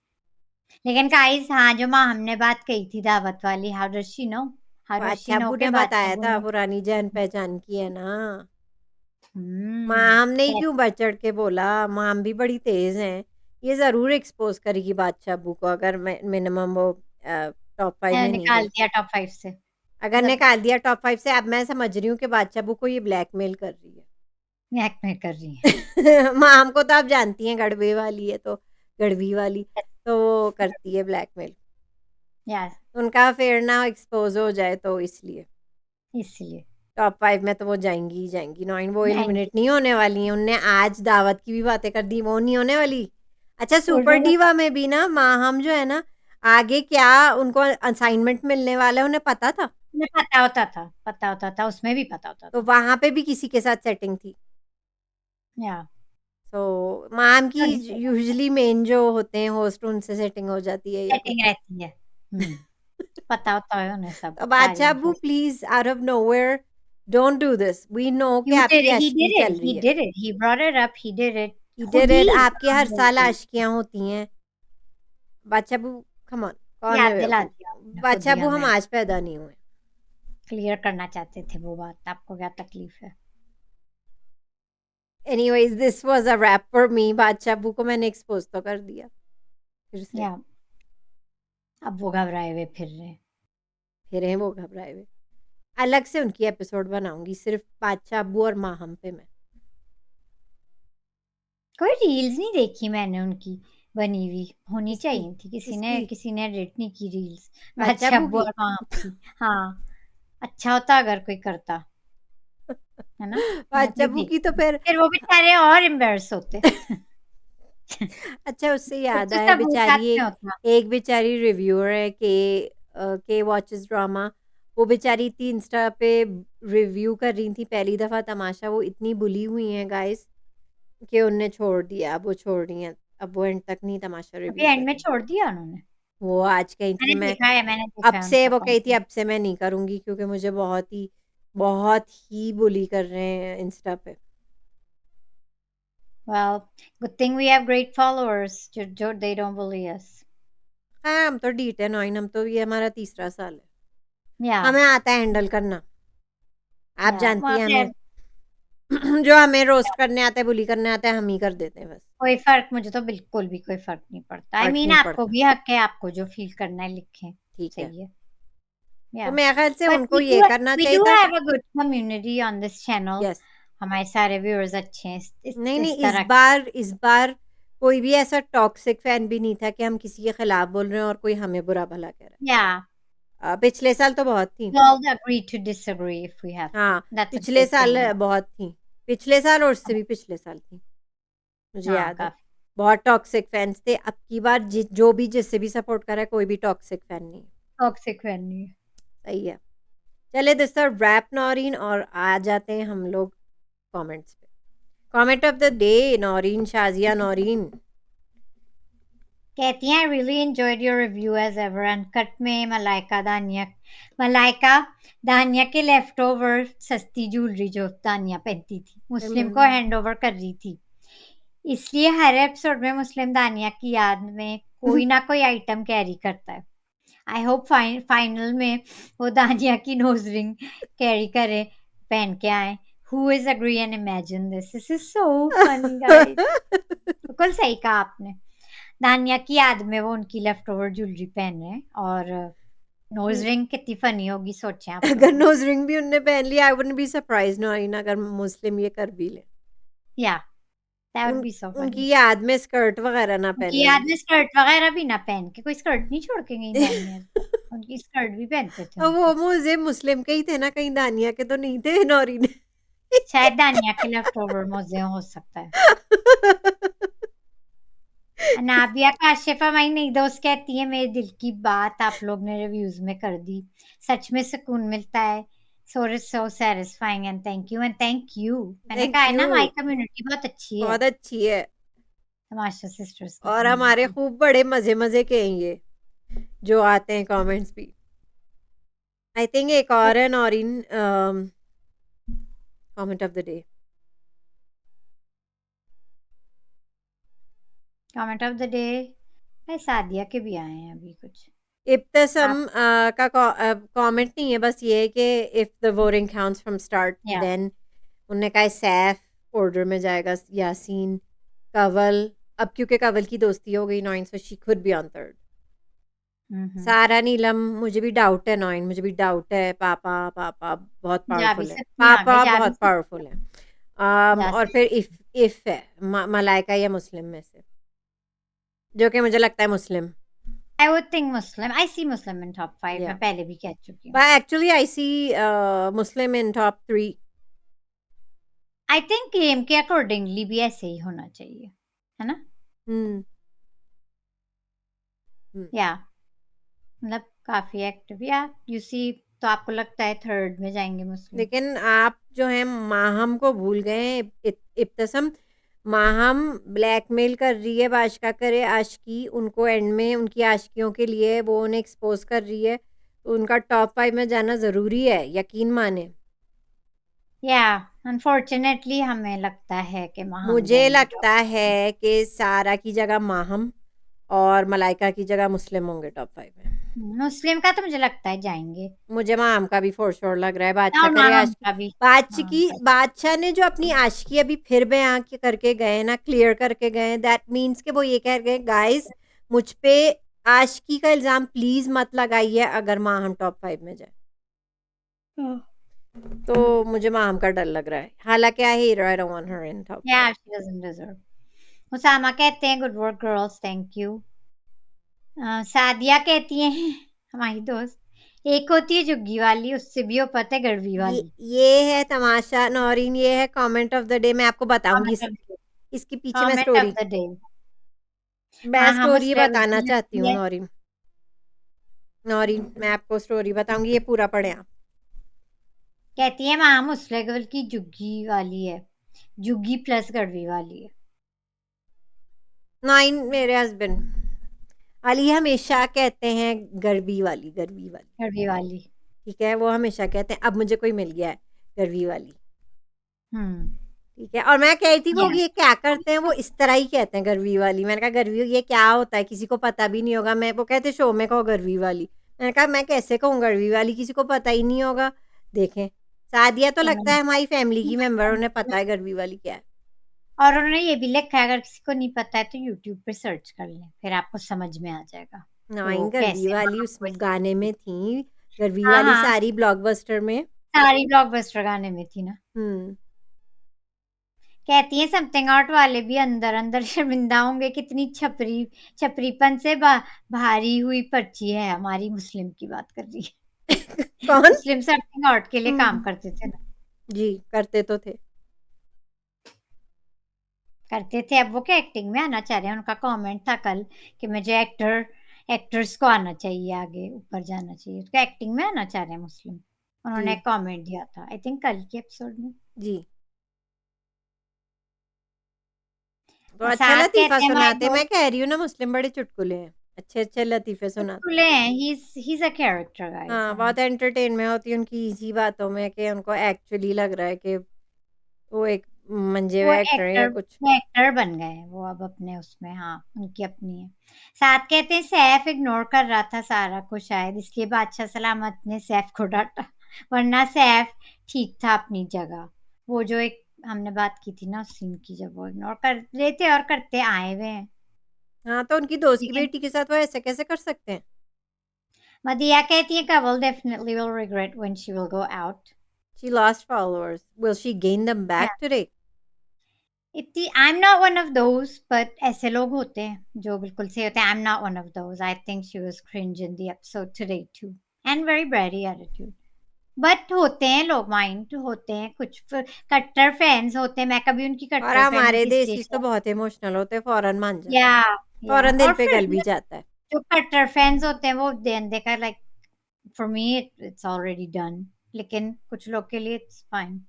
लेकिन गाइस, हाँ, जो माँ हमने बात कही थी दावत वाली, हाउ डज शी बादशाह नो अब्बू के ने बादशाह बताया अब्बू था ने। पुरानी जान-पहचान की है ना। हम्म। माम ने ही क्यों बढ़-चढ़ के बोला? माम भी बड़ी तेज़ हैं। ये ज़रूर एक्सपोज़ करेगी बादशाह अब्बू को, अगर मिनिमम वो टॉप 5 में नहीं निकाल गए। दिया टॉप 5 से। अगर मतलब निकाल दिया टॉप 5 से, अब मैं समझ रही हूँ कि बादशाह अब्बू को ये ब्लैकमेल कर रही है। ब्लैकमेल कर रही हैं। माम को तो आप जानती हैं, गड़बे वाली है तो, गड़बी वाली, तो वो करती है ब्लैकमेल। यस, उनका अफेयर ना एक्सपोज़ हो जाए तो इसलिए। इसलिए टॉप 5 में तो वो जाएँगी ही जाएँगी, नॉइन वो जाएँगी। एलिमिनेट नहीं होने वाली हैं। उनने आज दावत की भी बातें कर दी, वो नहीं होने वाली। अच्छा सुपर उन्हें बता। डिवा में भी ना माहम जो है ना, आगे क्या उनको असाइनमेंट मिलने वाला है, उन्हें पता था? उन्हें पता होता था, उसमें भी पता होता तो था। वहाँ पे भी किसी के साथ सेटिंग थी। या सो मैम की नहीं चलेगा, यूजुअली मेन जो होते हैं होस्ट उनसे सेटिंग हो जाती है या कुछ। सेटिंग रहती है। पता होता है उन्हें सब तो सारी बादशाह अब्बू information. Please out of nowhere don't do this, we know कि You did आपकी it, he अशकी did it, चल रही he है। did it, he brought it up, he did it. ही खुद डिड इट, ही आपकी हर बोल साल रही है। आशिकियां होती हैं। बादशाह अब्बू कम ऑन, कौन है याद दिला बेवकूफ? दिया आपने खुद बादशाह ही अब्बू हम हमें। आज पैदा नहीं हुए। क्लियर करना चाहते थे वो बात, आपको क्या तकलीफ है? Anyways this was a rap for me. बादशाह अब्बू को मैंने एक्सपोज तो कर दिया फिर से। या अब वो घबराए हुए फिर रहे। फिर हैं वो घबराए हुए। अलग से उनकी एपिसोड बनाऊंगी सिर्फ बादशाह अब्बू और माहम पे मैं। कोई रील्स नहीं देखी मैंने उनकी बनी हुई, होनी किसकी चाहिए थी। किसकी? किसी ने एडिट नहीं की रील्स बादशाह बादशाह अब्बू अब्बू की। और माँ की। हाँ, अच्छा होता अगर कोई करता, है ना? मैं बादशाह कोई अब्बू की तो देखती, फिर फिर वो बेचारे और एम्बैरस होते। अच्छा उससे फिर याद तो आया, सब बेचारी हाथ में एक होता। एक बेचारी रिव्यूअर है के वॉचेस ड्रामा। वो बेचारी इतनी इंस्टा पे रिव्यू कर रही थी पहली दफ़ा तमाशा। वो इतनी बुली हुई हैं गाइस कि उनने छोड़ दिया। अब वो छोड़ रही हैं, अब वो एंड तक नहीं तमाशा अभी रिव्यू कर एंड में रही। छोड़ दिया उन्होंने। वो आज कही थी कि मैंने देखा अब है से उनका वो कही थी कंटेंट। अब से मैं नहीं करूँगी क्योंकि मुझे बहुत ही बुली कर रहे हैं इंस्टा पे। Well, good thing we have great followers. जो they don't bully us. हाँ, हम तो डी 10 9, हम तो ये हमारा तीसरा साल है। Yeah, हमें आता है हैंडल करना। आप yeah. जानती Well, हैं खैर, हमें। जो हमें रोस्ट करने आता है, बुली करने आता है, हम ही कर देते हैं बस। कोई फर्क, मुझे तो बिल्कुल भी कोई फर्क नहीं पड़ता। आई फर्क मीन नहीं आपको पड़ता। भी हक है, आपको जो फील करना है लिखें, ठीक है। सही है। तो Yeah, मेरे ख्याल से but उनको ये करना we चाहिए do था। have a good community on this channel. Yes. हमारे सारे व्यूअर्स अच्छे हैं नहीं नहीं, इस इस तरह। बार इस बार कोई भी ऐसा टॉक्सिक फैन भी नहीं था कि हम किसी के खिलाफ बोल रहे हैं और कोई हमें बुरा भला कह Yeah, रहा है। पिछले साल तो बहुत थी। we all agree to disagree if we have to. हाँ, That's a पिछले good thing. साल बहुत थी। पिछले साल और उससे भी पिछले साल थी, मुझे हाँ, याद है। काफी। बहुत टॉक्सिक फैन्स थे। अब की बार जो भी जिससे भी सपोर्ट कर रहा है, कोई भी टॉक्सिक फैन नहीं है। टॉक्सिक फैन नहीं है। सही है। चले दिस आर रैप नौरीन, और आ जाते हैं हम लोग कमेंट्स पे। Comment of the day, Naureen Shazia Naureen कहती हैं I really enjoyed your review as ever. Uncut में मलाइका दानिया के लेफ्ट ओवर सस्ती ज्वेलरी जो दानिया पहनती थी मुस्लिम को हैंड ओवर कर रही थी, इसलिए हर एपिसोड में मुस्लिम दानिया की याद में कोई ना कोई आइटम कैरी करता है। आई होप फाइनल में वो दानिया की नोज रिंग कैरी करे, पहन के आए। Who is agree and imagine this is so funny guys. बिल्कुल सही कहा आपने। दानिया की याद में वो उनकी लेफ्ट ओवर ज्वेलरी पहन रहे हैं, और नोज रिंग कितनी फनी होगी सोचें आप अगर लोग। नोज रिंग भी उनने पहन लिया, I wouldn't be surprise Naureen अगर मुस्लिम ये कर भी ले। या दैट वुड उन बी सो उनकी फनी। याद में स्कर्ट वगैरह ना उनकी पहने याद हम। में स्कर्ट वगैरह भी ना पहन के, कोई स्कर्ट नहीं छोड़ के गई दानिया, उनकी स्कर्ट भी पहनते थे अब वो उनकी। मुझे मुस्लिम के ही थे ना, कहीं दानिया के तो नहीं थे नौरीन। शायद दानिया के लेफ्ट ओवर मोजे हो सकता है। नाबिया काशिफा माई नई दोस्त कहती है मेरे दिल की बात आप लोग ने रिव्यूज में कर दी, सच में सुकून मिलता है। So it's so satisfying and thank you. मैंने थैंक कहा है यू। ना हमारी कम्युनिटी बहुत अच्छी है, बहुत अच्छी है। तमाशा सिस्टर्स की और हमारे कम्युनिटी। खूब बड़े मजे मजे के हैं ये जो आते हैं कमेंट्स भी। आई थिंक एक और है Naureen comment of the day. Comment of the day Sadia के भी आए हैं अभी कुछ। इब्तसम आप का कमेंट नहीं है, बस ये है कि if the voting counts from start या देन उन्होंने कहा सैफ ऑर्डर में जाएगा, यासीन, कंवल। अब क्योंकि कंवल की दोस्ती हो गई नॉइन, so she could be on third. सारा, नीलम, मुझे भी डाउट है नॉइन, मुझे भी डाउट है। पापा पापा बहुत जाबी पावरफुल है, सबकी आ गए, पापा जाबी बहुत सबकी पावरफुल है। और जासिम। फिर इफ है मलाइका या मुस्लिम में से, जो कि मुझे लगता है Muslim. I would think Muslim, I see Muslim in top 5, या मैं पहले भी कह चुकी हूँ। But actually I see Muslim in top 3। I think game के अकॉर्डिंगली भी ऐसे ही होना चाहिए, है ना? हम्म या मतलब काफी एक्टिव, या यू सी। तो आपको लगता है थर्ड में जाएंगे मुस्लिम? लेकिन आप जो है माहम को भूल गए हैं, इब्तसम। माहम ब्लैकमेल कर रही है, बाशिका करे आशिकी, उनको एंड में उनकी आशिकियों के लिए वो उन्हें एक्सपोज कर रही है, तो उनका टॉप 5 में जाना ज़रूरी है, यकीन माने। या अनफॉर्चुनेटली हमें लगता है कि हम मुझे जाएंगे टॉप लगता 5 में। है कि सारा की जगह माहम और मलाइका की जगह मुस्लिम होंगे टॉप 5 में। मुस्लिम का तो मुझे लगता है जाएंगे, मुझे माहम का भी फॉर श्योर लग रहा है, बादशाह और करे माहम आशिकी। का भी। माहम का बादशाह ने जो अपनी आशिकी अभी फिर बयां करके गए ना, क्लियर करके गए, दैट मीन्स कि वो ये कह गए गाइस मुझ पे आशिकी का इल्ज़ाम प्लीज़ मत लगाइए अगर माहम टॉप 5 में जाए। तो मुझे माहम का डर लग रहा है, हालांकि I don't want her in top 5। या शी डजंट डिजर्व। उसामा कहते हैं good work girls, thank you. Sadia कहती हैं हमारी दोस्त, एक होती है झुग्गी वाली, उससे भी पता है गड़वी ये वाली। ये है तमाशा नौरीन, ये है कमेंट ऑफ द डे। मैं आपको बताऊंगी इसके पीछे मैं comment of story the day. मैं हाँ हम स्टोरी उस लेवल बताना की चाहती लगती हूँ है। नौरीन। नौरीन मैं आपको स्टोरी बताऊंगी, ये पूरा पढ़े आप। कहती है माँ हम उस लेवल की झुग्गी वाली है, झुग्गी प्लस गड़वी वाली है। नाइन मेरे हस्बैंड अली हमेशा कहते हैं गरबी वाली, गरबी वाली। गड़वी वाली। ठीक है, वो हमेशा कहते हैं, अब मुझे कोई मिल गया है गरबी वाली। हम्म। ठीक है, और मैं कह रही थी वो या ये क्या करते हैं, वो इस तरह ही कहते हैं गरवी वाली। मैंने कहा गरवी ये क्या होता है, किसी को पता भी नहीं होगा। मैं वो कहते शो में कहो गरवी वाली। मैंने कहा मैं कैसे कहूँ गरवी वाली, किसी को पता ही नहीं होगा। देखें, सादिया तो लगता है हमारी फैमिली की मेंबर, उन्हें पता है गरवी वाली क्या है। और उन्होंने ये भी लिखा है अगर किसी को नहीं पता है तो यूट्यूब पे सर्च कर लें, फिर आपको समझ में आ जाएगा कि वो नाइन गरवी कैसे वाली वहां उस को गाने में थी, गरवी हाँ वाली हाँ, सारी ब्लॉकबस्टर में। सारी ब्लॉकबस्टर गाने में थी ना। हम्म। कहती है समथिंग आउट वाले भी अंदर अंदर शर्मिंदा होंगे, कितनी छपरीपन से भारी हुई पर्ची है हमारी। मुस्लिम की बात कर रही है। कौन? मुस्लिम समथिंग आउट के लिए काम हम्म, करते थे ना। जी करते तो थे। करते थे, अब वो क्या एक्टिंग में आना चाह रहे हैं। उनका कमेंट था कल कि मुझे एक्टर्स को आना चाहिए, आगे ऊपर जाना चाहिए, तो एक्टिंग में आना चाह रहे हैं मुस्लिम। जी उन्होंने कमेंट दिया था आई थिंक कल के एपिसोड में। जी। तो और अच्छा साथ लतीफ़ा कहते हैं हमारे सुनाते, मैं दोस्त कह रही हूँ ना मुस्लिम बड़े चुटकुले हैं, अच्छे-अच्छे लतीफ़े सुनाते। चुटकुले हैं, he is a character guys. हाँ, बहुत एंटरटेनमेंट होती है उनकी इसी बातों में कि उनको एक्चुअली लग रहा है कि वो एक मंजे वो हुए एक्टर है या एक्टर कुछ। वो एक्टर बन गए हैं वो अब अपने उसमें। हाँ उनकी अपनी है। साथ कहते हैं सैफ इग्नोर कर रहा था सारा को, शायद इसलिए बादशाह सलामत ने सैफ को डांटा, वरना सैफ ठीक था अपनी जगह। वो जो एक हमने बात की थी ना उस सीन की, जब वो इग्नोर कर रहे थे और करते आए हुए हैं। हाँ, तो उनकी दोस्त की लेकिन बेटी के साथ वो ऐसे कैसे कर सकते हैं? मदिया कहती है Kawal definitely will regret when she will go out. She lost followers. Will she gain them back today? इतनी I am not one of those, but ऐसे लोग होते हैं जो बिल्कुल सही होते हैं। I am not one of those. I think she was cringe in the episode today too, and very bratty attitude. But होते हैं लोग, माइंड होते हैं कुछ कट्टर फैंस होते हैं। मैं कभी उनकी और कट्टर फैन नहीं हमारे थी देसीज़ तो इसलिए। बहुत इमोशनल होते हैं, फ़ौरन मान या जाते हैं। फ़ौरन दिल और पे फिर गल भी जाता है। जो कट्टर फैंस होते हैं वो देन देखा like for me it's already done, लेकिन कुछ लोग के लिए इट्स फाइन।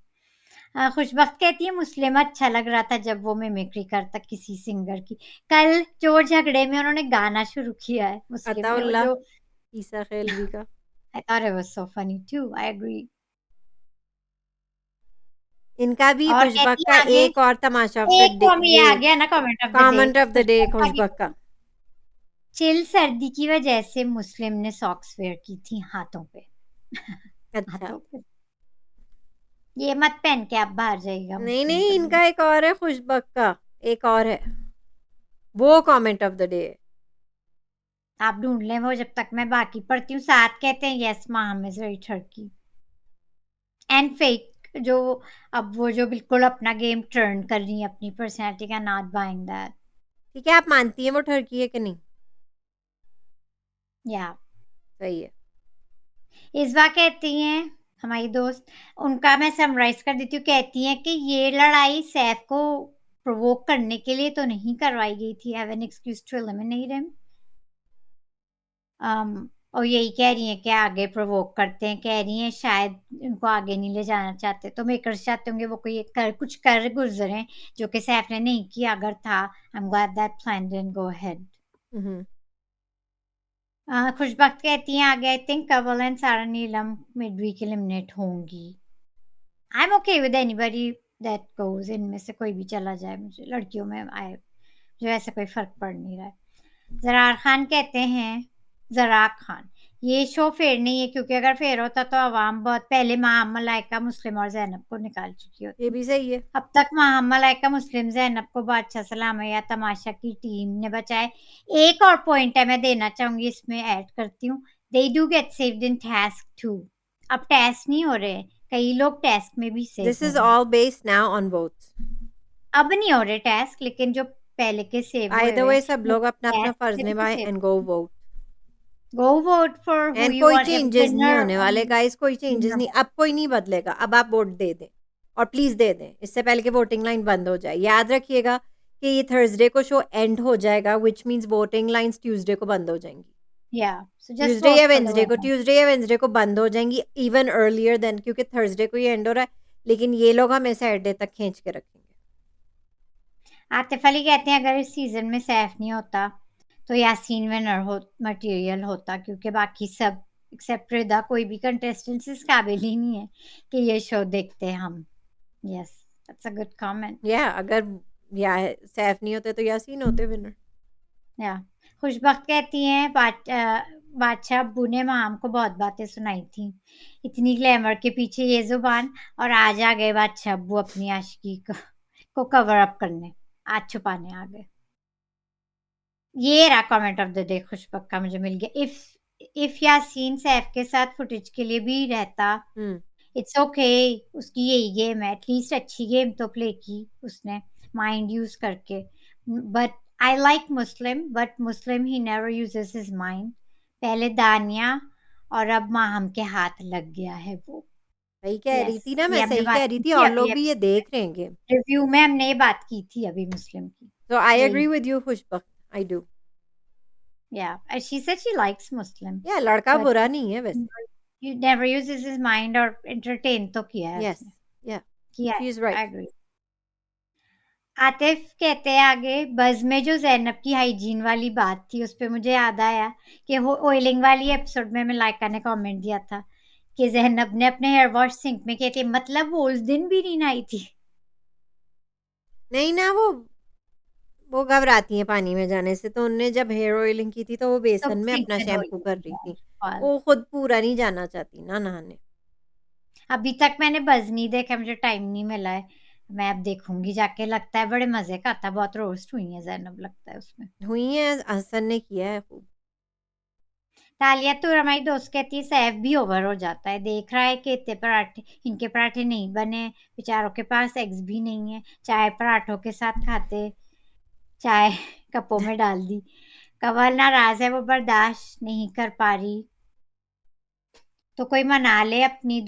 खुशबख्त कहती है मुस्लिम अच्छा लग रहा था जब वो मिमिक्री करता किसी सिंगर की। कल चोर झगड़े में उन्होंने गाना शुरू किया है मुस्लिम ने, वो अताउल्लाह जो ईसा खेलवी का। I thought it was so funny too, I agree. इनका भी और खुशबक कहती का है आगे, एक और तमाशा ऑफ द एक डे, कॉम ये आ ये गया ना comment of the day. Comment of the day Khushbakht आगे खुशबक का। कहती, चिल सर्दी की वजह से मुस्लिम ने सॉक्स वेयर की थी हाथों पे। अच्छा, हाथों पे ये मत पहन के आप बाहर जाइएगा नहीं मुस्लिम नहीं, कभी। इनका एक और है खुशबक का, एक और है, वो कमेंट ऑफ द डे है। आप ढूंढ लें वो, जब तक मैं बाकी पढ़ती हूँ। साथ कहते हैं यस माम इज वेरी ठरकी एंड फेक, जो अब वो जो बिल्कुल अपना गेम टर्न कर रही है अपनी पर्सनैलिटी का, नॉट बाइंग दैट। ठीक है, आप मानती हैं वो ठरकी है कि नहीं? या सही है। इस कहती हैं हमारी दोस्त, उनका मैं समराइज कर देती हूँ। कहती हैं कि ये लड़ाई सैफ को प्रोवोक करने के लिए तो नहीं करवाई गई थी। Have an excuse to eliminate him. और यही कह रही हैं कि आगे प्रोवोक करते हैं, कह रही हैं शायद उनको आगे नहीं ले जाना चाहते, तो मेकर्स चाहते होंगे वो कोई कुछ कर गुजरें जो कि सैफ ने नहीं किया। अगर था, I am glad that plan didn't go ahead. Khushbakht कहती हैं आगे, आई थिंक कंवल एंड सारा नीलम मिड वीक एलिमिनेट होंगी। I am okay with anybody that goes, इनमें से कोई भी चला जाए, मुझे लड़कियों में आए जो ऐसा कोई फर्क पड़ नहीं रहा है। ज़रार खान कहते हैं, ज़राक खान, ये शो फेयर नहीं है क्योंकि अगर फेयर होता तो अवाम बहुत पहले मलाइका मुस्लिम और ज़ैनब को निकाल चुकी ये होती। भी सही है। अब तक मलाइका मुस्लिम ज़ैनब को बादशाह सलाम या तमाशा की टीम ने बचाए। एक और पॉइंट है मैं देना चाहूँगी, इसमें ऐड करती हूँ, they do get saved in task too. अब टास्क नहीं हो रहे, कई लोग टास्क में भी सेव दिस हो इज रहे हैं। All based now on votes. अब नहीं हो रहे टास्क, लेकिन जो पहले के सेव हुए आइदर हुए वे हैं सब वो लोग अपना अपना टास्क फर्ज से भी निभाएं save. And go vote. Go vote for who and you कोई वांट, चेंजेस नहीं विनर होने वाले गाइस, कोई चेंजेस नहीं, अब कोई नहीं बदलेगा। अब आप वोट दे दें और प्लीज दे दें इससे पहले कि वोटिंग लाइन बंद हो जाए। याद रखिएगा कि ये थर्सडे को शो एंड हो जाएगा, which means voting lines Tuesday को बंद हो जाएंगी। या so just vote for the winner. Tuesday या वेंसडे को बंद हो जाएंगी, इवन अर्लियर देन, क्योंकि थर्सडे को ये एंड हो रहा है, लेकिन ये लोग हमें सैटरडे तक खींच के रखेंगे। आतिफ अली कहते हैं अगर इस सीजन में सैफ नहीं होता तो यासीन विनर हो मटेरियल होता, क्योंकि बाकी सब एक्सेप्ट रिदा कोई भी कंटेस्टेंट्स इस काबिल ही नहीं है कि ये शो देखते हैं हम। Yes, that's a good comment. या अगर या सैफ नहीं होते तो यासीन होते विनर। या खुशबख्त कहती हैं बादशाह अब्बू ने माम को बहुत बातें सुनाई थी, इतनी ग्लैमर के पीछे ये जुबान, और आज आ गए बादशाह अब्बू अपनी आशिकी को कवर अप करने, आज छुपाने आ गए। ये रहा कमेंट ऑफ द डे खुशबक का, मुझे मिल गया। इफ यासीन सैफ के साथ फुटेज के लिए भी रहता, इट्स ओके, उसकी यही गेम है, एटलीस्ट अच्छी गेम तो प्ले की उसने माइंड यूज करके। But I like Muslim, but Muslim he never uses his mind. पहले दानिया और अब माहम के हाथ लग गया है वो। सही कह रही यस, थी ना, ये मैं हमने सही बात कह रही की थी, थी और अभी लोग भी ये देख रहे हैं गेम। रिव्यू में, हमने ये बात की थी अभी मुस्लिम की। So I यही, agree with you, खुशबक, I do. yeah, she said she likes Muslim, Yeah, लड़का but बुरा नहीं है वैसे। he never uses his mind और entertain तो किया है Yes, उसने, yeah, किया she है, is right. I agree। Atif कहते हैं आगे, बज़ में जो ज़ैनब की हाइजीन वाली बात थी उस पे मुझे याद आया कि ऑयलिंग वाली एपिसोड में मलाइका ने कमेंट दिया था कि ज़ैनब ने अपने हेयर वॉश सिंक में किए थे, मतलब वो उस दिन भी नहीं नहाई थी। नहीं ना, वो घबराती हैं पानी में जाने से, तो उनने जब हेयर ऑयलिंग की थी तो वो तो बेसन में सिंक अपना में धोई शैम्पू कर थी रही थी। बाल। वो खुद पूरा नहीं जाना चाहती ना नहाने। अभी तक मैंने बज़ नहीं देखा, मुझे टाइम नहीं मिला है, मैं अब देखूंगी जाके। लगता है बड़े मजे का था, बहुत रोस्ट हुई है ज़ैनब लगता है उसमें। हुई है, हसन ने किया है खूब। तालिया तो हमारी दोस्त कहती है सैफ भी ओवर हो जाता है, देख रहा है कि इतने पराठे, इनके पराठे नहीं बने, बेचारों के पास एग्स भी नहीं है, चाय पराठों के साथ खाते, चाय कपों में डाल दी। कंवल नाराज है, वो बर्दाश्त नहीं कर पा रही, तो कोई मना ले अपनी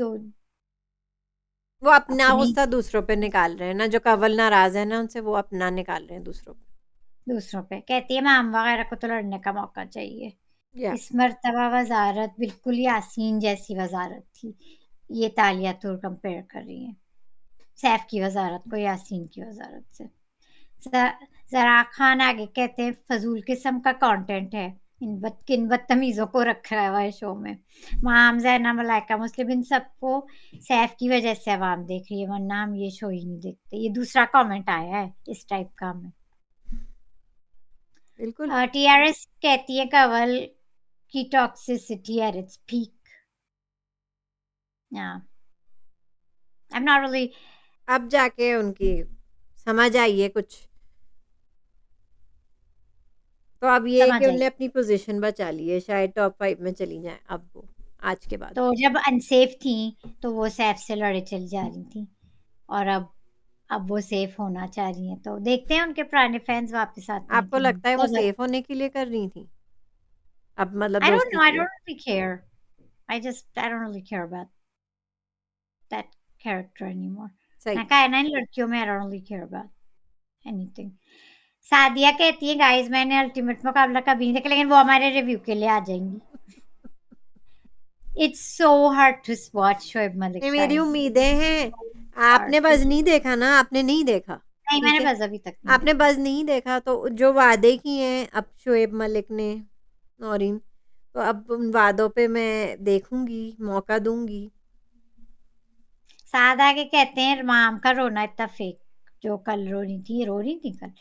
वो अपना अपनी गुस्सा दूसरों पे निकाल रहे हैं ना, जो कंवल नाराज है ना उनसे, वो अपना निकाल रहे हैं दूसरों पे। दूसरों पे। कहती है मैम वगैरह को तो लड़ने का मौका चाहिए। या इस मर्तबा वजारत बिल्कुल यासीन जैसी वजारत थी, ये तालिया तुर कंपेयर कर रही है सैफ की वजारत को यासीन की वजारत से। जरा खान आगे कहते हैं फजूल किस्म का कंटेंट है, किन बदतमीजों को रखा हुआ है शो में। माम जैना मलाइका मुस्लिम इन सबको सैफ की वजह से आवाम देख रही है, वरना हम ये शो ही नहीं देखते। ये दूसरा कमेंट आया है इस टाइप का हमें। बिल्कुल। टीआरएस कहती है कंवल की toxicity at its peak. Yeah, I'm not really। अब जाके उनकी समझ आई है कुछ, तो अब ये है समझ कि आई। उनने अपनी पोजीशन बचा ली है, शायद टॉप 5 में चली जाएं अब वो, आज के बाद। तो जब अनसेफ थी तो वो सैफ से लड़े चली जा रही थी, और अब वो सेफ होना चाह रही हैं, तो देखते हैं उनके पुराने फैंस वापस आते हैं आपको कि नहीं। लगता है वो तो सेफ होने के लिए कर रही थी, अब मतलब आई डोंट दोस्ती नो, आई के लिए? Don't really care, I don't really care about that character anymore. सही। मैं कहा है ना, इन लड़कियों में I don't really care about anything. Sadia कहती है गाइस मैंने अल्टीमेट मुकाबला कभी नहीं देखा, लेकिन वो हमारे रिव्यू के लिए आ जाएंगी। It's so hard to watch Shoaib Malik, ये मेरी guys. उम्मीदें It's हैं। so hard आपने to बज़ नहीं watch. देखा ना, आपने नहीं देखा, नहीं, ठीक मैंने है? बस अभी तक नहीं आपने देखा। बज़ नहीं देखा तो जो वादे किए हैं अब शोएब मलिक ने, नौरीन, तो अब उन वादों पे मैं देखूँगी, मौका दूँगी। साद आके कहते हैं माम का रोना इतना फेक, जो कल रो रही थी कल।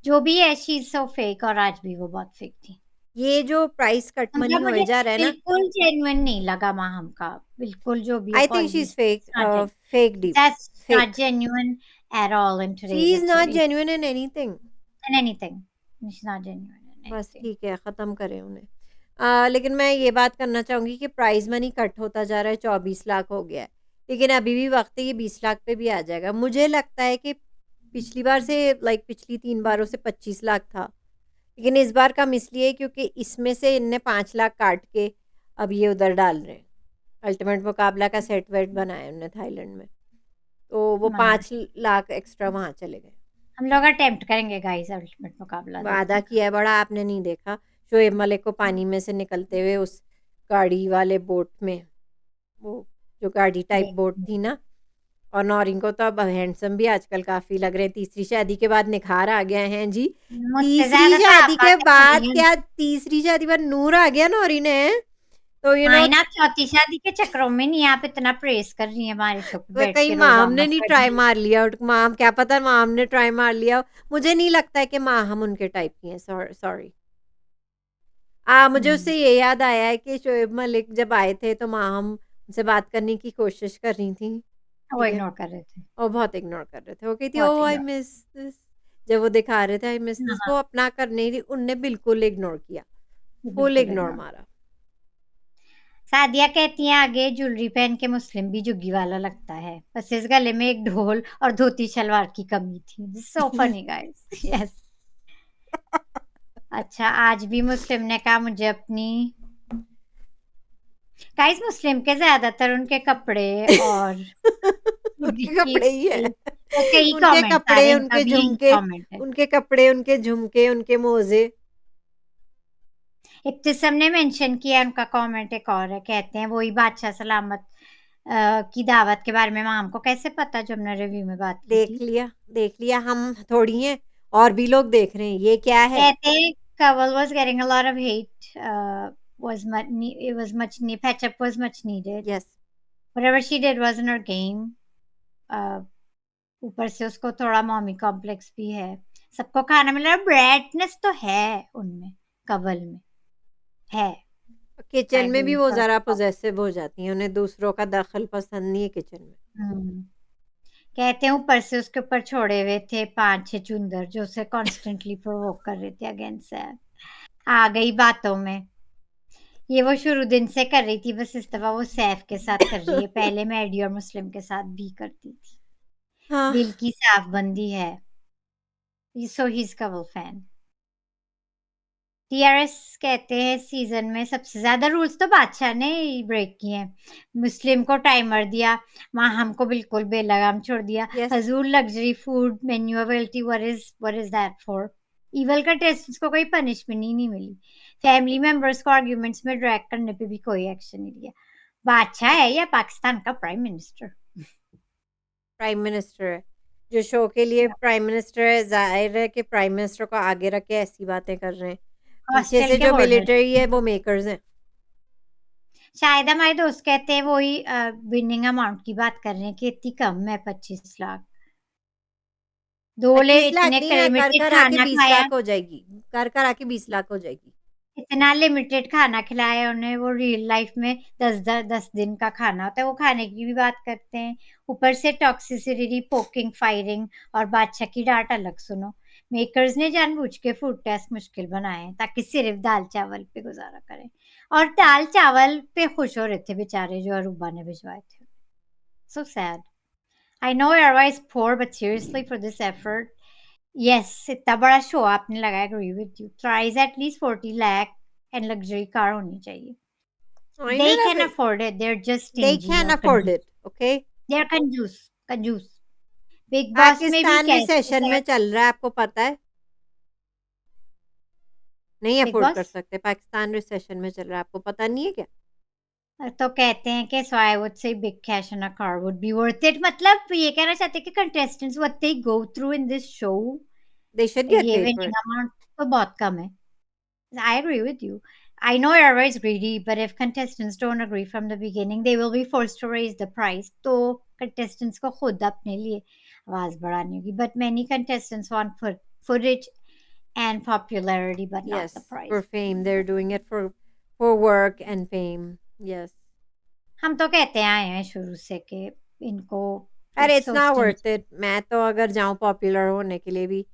जो भी है शी इज़ सो फेक, और आज भी वो बहुत फेक थी। ये जो प्राइस कट मनी मतलब होए मुझे जा रहा है ना, बिल्कुल जेन्युइन नहीं लगा माहम का, बिल्कुल जो भी I think she is apologies, fake, it's not genuine. Fake deep, that's not fake. Genuine at all in she today's is not in genuine in anything. Anything. It's not genuine in बस एनीथिंग। ठीक है, ख़त्म करें उन्हें। लेकिन मैं ये बात करना चाहूँगी कि प्राइज़ मनी कट होता जा रहा है, 24 लाख हो गया है। लेकिन अभी भी वक़्त है, ये 20 लाख पे भी आ जाएगा। मुझे लगता है कि पिछली बार से, लाइक पिछली 3 बारों से 25 लाख था। लेकिन इस बार कम इसलिए क्योंकि इसमें से इनने 5 लाख काट के अब ये उधर डाल रहे हैं। अल्टीमेट मुकाबला का सेट वेट बनाया उन्होंने थाईलैंड में। तो वो हाँ, 5 लाख एक्स्ट्रा वहाँ चले गए। हम लोग अटेम्प्ट करेंगे गाइस अल्टीमेट मुकाबला वादा देखने का। किया है बड़ा, आपने नहीं देखा शोएब मलिक को पानी में से निकलते हुए उस गाड़ी वाले बोट में, वो जो गाड़ी टाइप बोट देखेंगे। थी ना। और नौरीन को तो अब हैंडसम भी आजकल काफ़ी लग रहे हैं, तीसरी शादी के बाद निखार आ गया है जी। मुझसे तीसरी ज़्यादा तो आप शादी के बातें कर बाद रही हैं। क्या, तीसरी शादी बाद नूर आ गया नौरीन है, तो माइन आप चौथी शादी के चक्करों में नहीं, आप इतना प्रेस कर रही हैं हमारे शो पे बैठ कहीं के माम रोजाना ने नहीं ट्राई थर्ड। मार लिया, और माम क्या पता माम ने ट्राई मार लिया। मुझे नहीं लगता है कि माँ हम उनके टाइप की हैं, सॉरी। मुझे उससे ये याद आया है कि शोएब मलिक जब आए थे तो माहम उनसे बात करने की कोशिश कर रही थी, वो ठीक है? इग्नोर कर रहे थे। और बहुत इग्नोर कर रहे थे। वो कहती बहुत ओह आई इग्नोर। मिस दिस, जब वो दिखा रहे थे आई मिस दिस, हाँ, वो अपना करने ही उनने बिल्कुल इग्नोर किया, फुल बिल्कुल इग्नोर इग्नोर। मारा। सादिया कहती हैं आगे ज्वेलरी पहन के मुस्लिम भी जुग्गी वाला लगता है, बस इस गले में एक ढोल और धोती शलवार की कमी थी। So funny guys. यस। अच्छा, आज भी मुस्लिम ने कहा मुझे अपनी, गाइस मुस्लिम के ज्यादातर उनके कपड़े और जुग्गी उनके की कपड़े ही है। कई उनके कमेंट्स आ रहे कपड़े, हैं, इनका उनके भी यही झुमके, कमेंट है। उनके कपड़े, उनके झुमके, उनके मोज़े। इब्तिसम ने मेंशन किया उनका कमेंट, एक और है, कहते हैं वही बादशाह सलामत की दावत के बारे में माम को कैसे पता, जो हमने रिव्यू में बात की थी। देख लिया, हम थोड़ी हैं, और भी लोग देख रहे हैं, ये क्या है? कहते हैं Kawal was getting a lot of hate, was much it was much need patch up was much needed. Yes. Whatever she did was in her game. uh, ऊपर से उसको थोड़ा मॉमी कॉम्प्लेक्स भी है। सबको खाना मिल रहा है, ब्राइटनेस तो है उनमें, कवल में है। किचन आई में भी डोंट वो ज़रा पॉसेसिव हो जाती हैं, उन्हें दूसरों का दखल पसंद नहीं है किचन में। कहते हैं ऊपर से उसके ऊपर छोड़े हुए थे 5-6 चुंदर, जो उसे कॉन्स्टेंटली प्रोवोक कर रहे थे अगेंस्ट सैफ। आ गई बातों में। ये वो शुरू दिन से कर रही थी, बस इस दफा वो सैफ के साथ कर रही है, पहले मैडी और मुस्लिम के साथ भी करती थी। हाँ। दिल की साफ बंदी है। So he is Kawal fan. TRS कहते हैं सीजन में सबसे ज्यादा रूल्स तो बादशाह ने ब्रेक किए हैं। मुस्लिम को टाइमर दिया, वहां हमको बिल्कुल बेलगाम छोड़ दिया। Yes. Hazur luxury food menu availability, what is that for. Evil का टेस्ट, इसको कोई पनिशमेंट ही नहीं मिली। फैमिली मेंबर्स को आर्ग्यूमेंट्स में ड्रैग करने पे भी कोई एक्शन नहीं लिया। बादशाह है या पाकिस्तान का प्राइम मिनिस्टर। प्राइम मिनिस्टर है, जो शो के लिए प्राइम मिनिस्टर है, ज़ाहिर है कि प्राइम मिनिस्टर को आगे रख के ऐसी बातें कर रहे हैं। पीछे हॉस्टल से के जो होल्डर। मिलिट्री है वो मेकर्स हैं। शायद हमारे दोस्त कहते हैं वही विनिंग अमाउंट की बात कर रहे हैं कि इतनी कम है 25 लाख। दोले 25 लाख इतने नहीं है, कर लिमिटेड कर आके खाना 20 खाया, लाख हो जाएगी, कर कर आके 20 लाख हो जाएगी। इतना लिमिटेड खाना खिलाया उन्हें, वो रियल लाइफ में 10 दिन का खाना होता है, वो खाने की भी बात करते हैं। ऊपर से टॉक्सिसिटी, पोकिंग, फायरिंग और बादशाह की डांट अलग सुनो। मेकर्स ने जानबूझ के फूड टेस्ट मुश्किल बनाए हैं ताकि सिर्फ दाल चावल पे गुजारा करें, और दाल चावल पे खुश हो रहे थे बेचारे जो अरूबा ने भिजवाए थे। So sad. I know Erwa is poor, but seriously, for this effort, yes, इतना बड़ा शो आपने लगाया, agree with you. Price at least 40 lakh and luxury car होनी चाहिए. They can afford it. They're just they stingy can और अफोर्ड कंजूस. It, okay. They're कंजूस, कंजूस. बिग बॉस में भी पाकिस्तान कैसे रिसेशन में सब चल रहा है, आपको पता है? नहीं बिग अफोर्ड कर बॉस सकते, पाकिस्तान रिसेशन में चल रहा है, आपको पता नहीं है क्या? तो कहते हैं कि so I would say big cash in a car would be worth it, मतलब ये कहना चाहते हैं कि contestants what they go through in this show, They should get ये paid for winning it. Amount तो बहुत कम है. I agree with you. I know you're always greedy, but if contestants don't agree from the beginning, they will be forced to raise the price. तो contestants को खुद अपने लिए आवाज बढ़ानी होगी. But many contestants want footage and popularity, but not the Yes, prize. for fame. They're doing it for work and fame. Yes. हम तो कहते आए हैं शुरू से कि इनको अरे it's it's so not stingy. Worth it. मैं तो अगर जाऊँ पॉपुलर होने के लिए भी,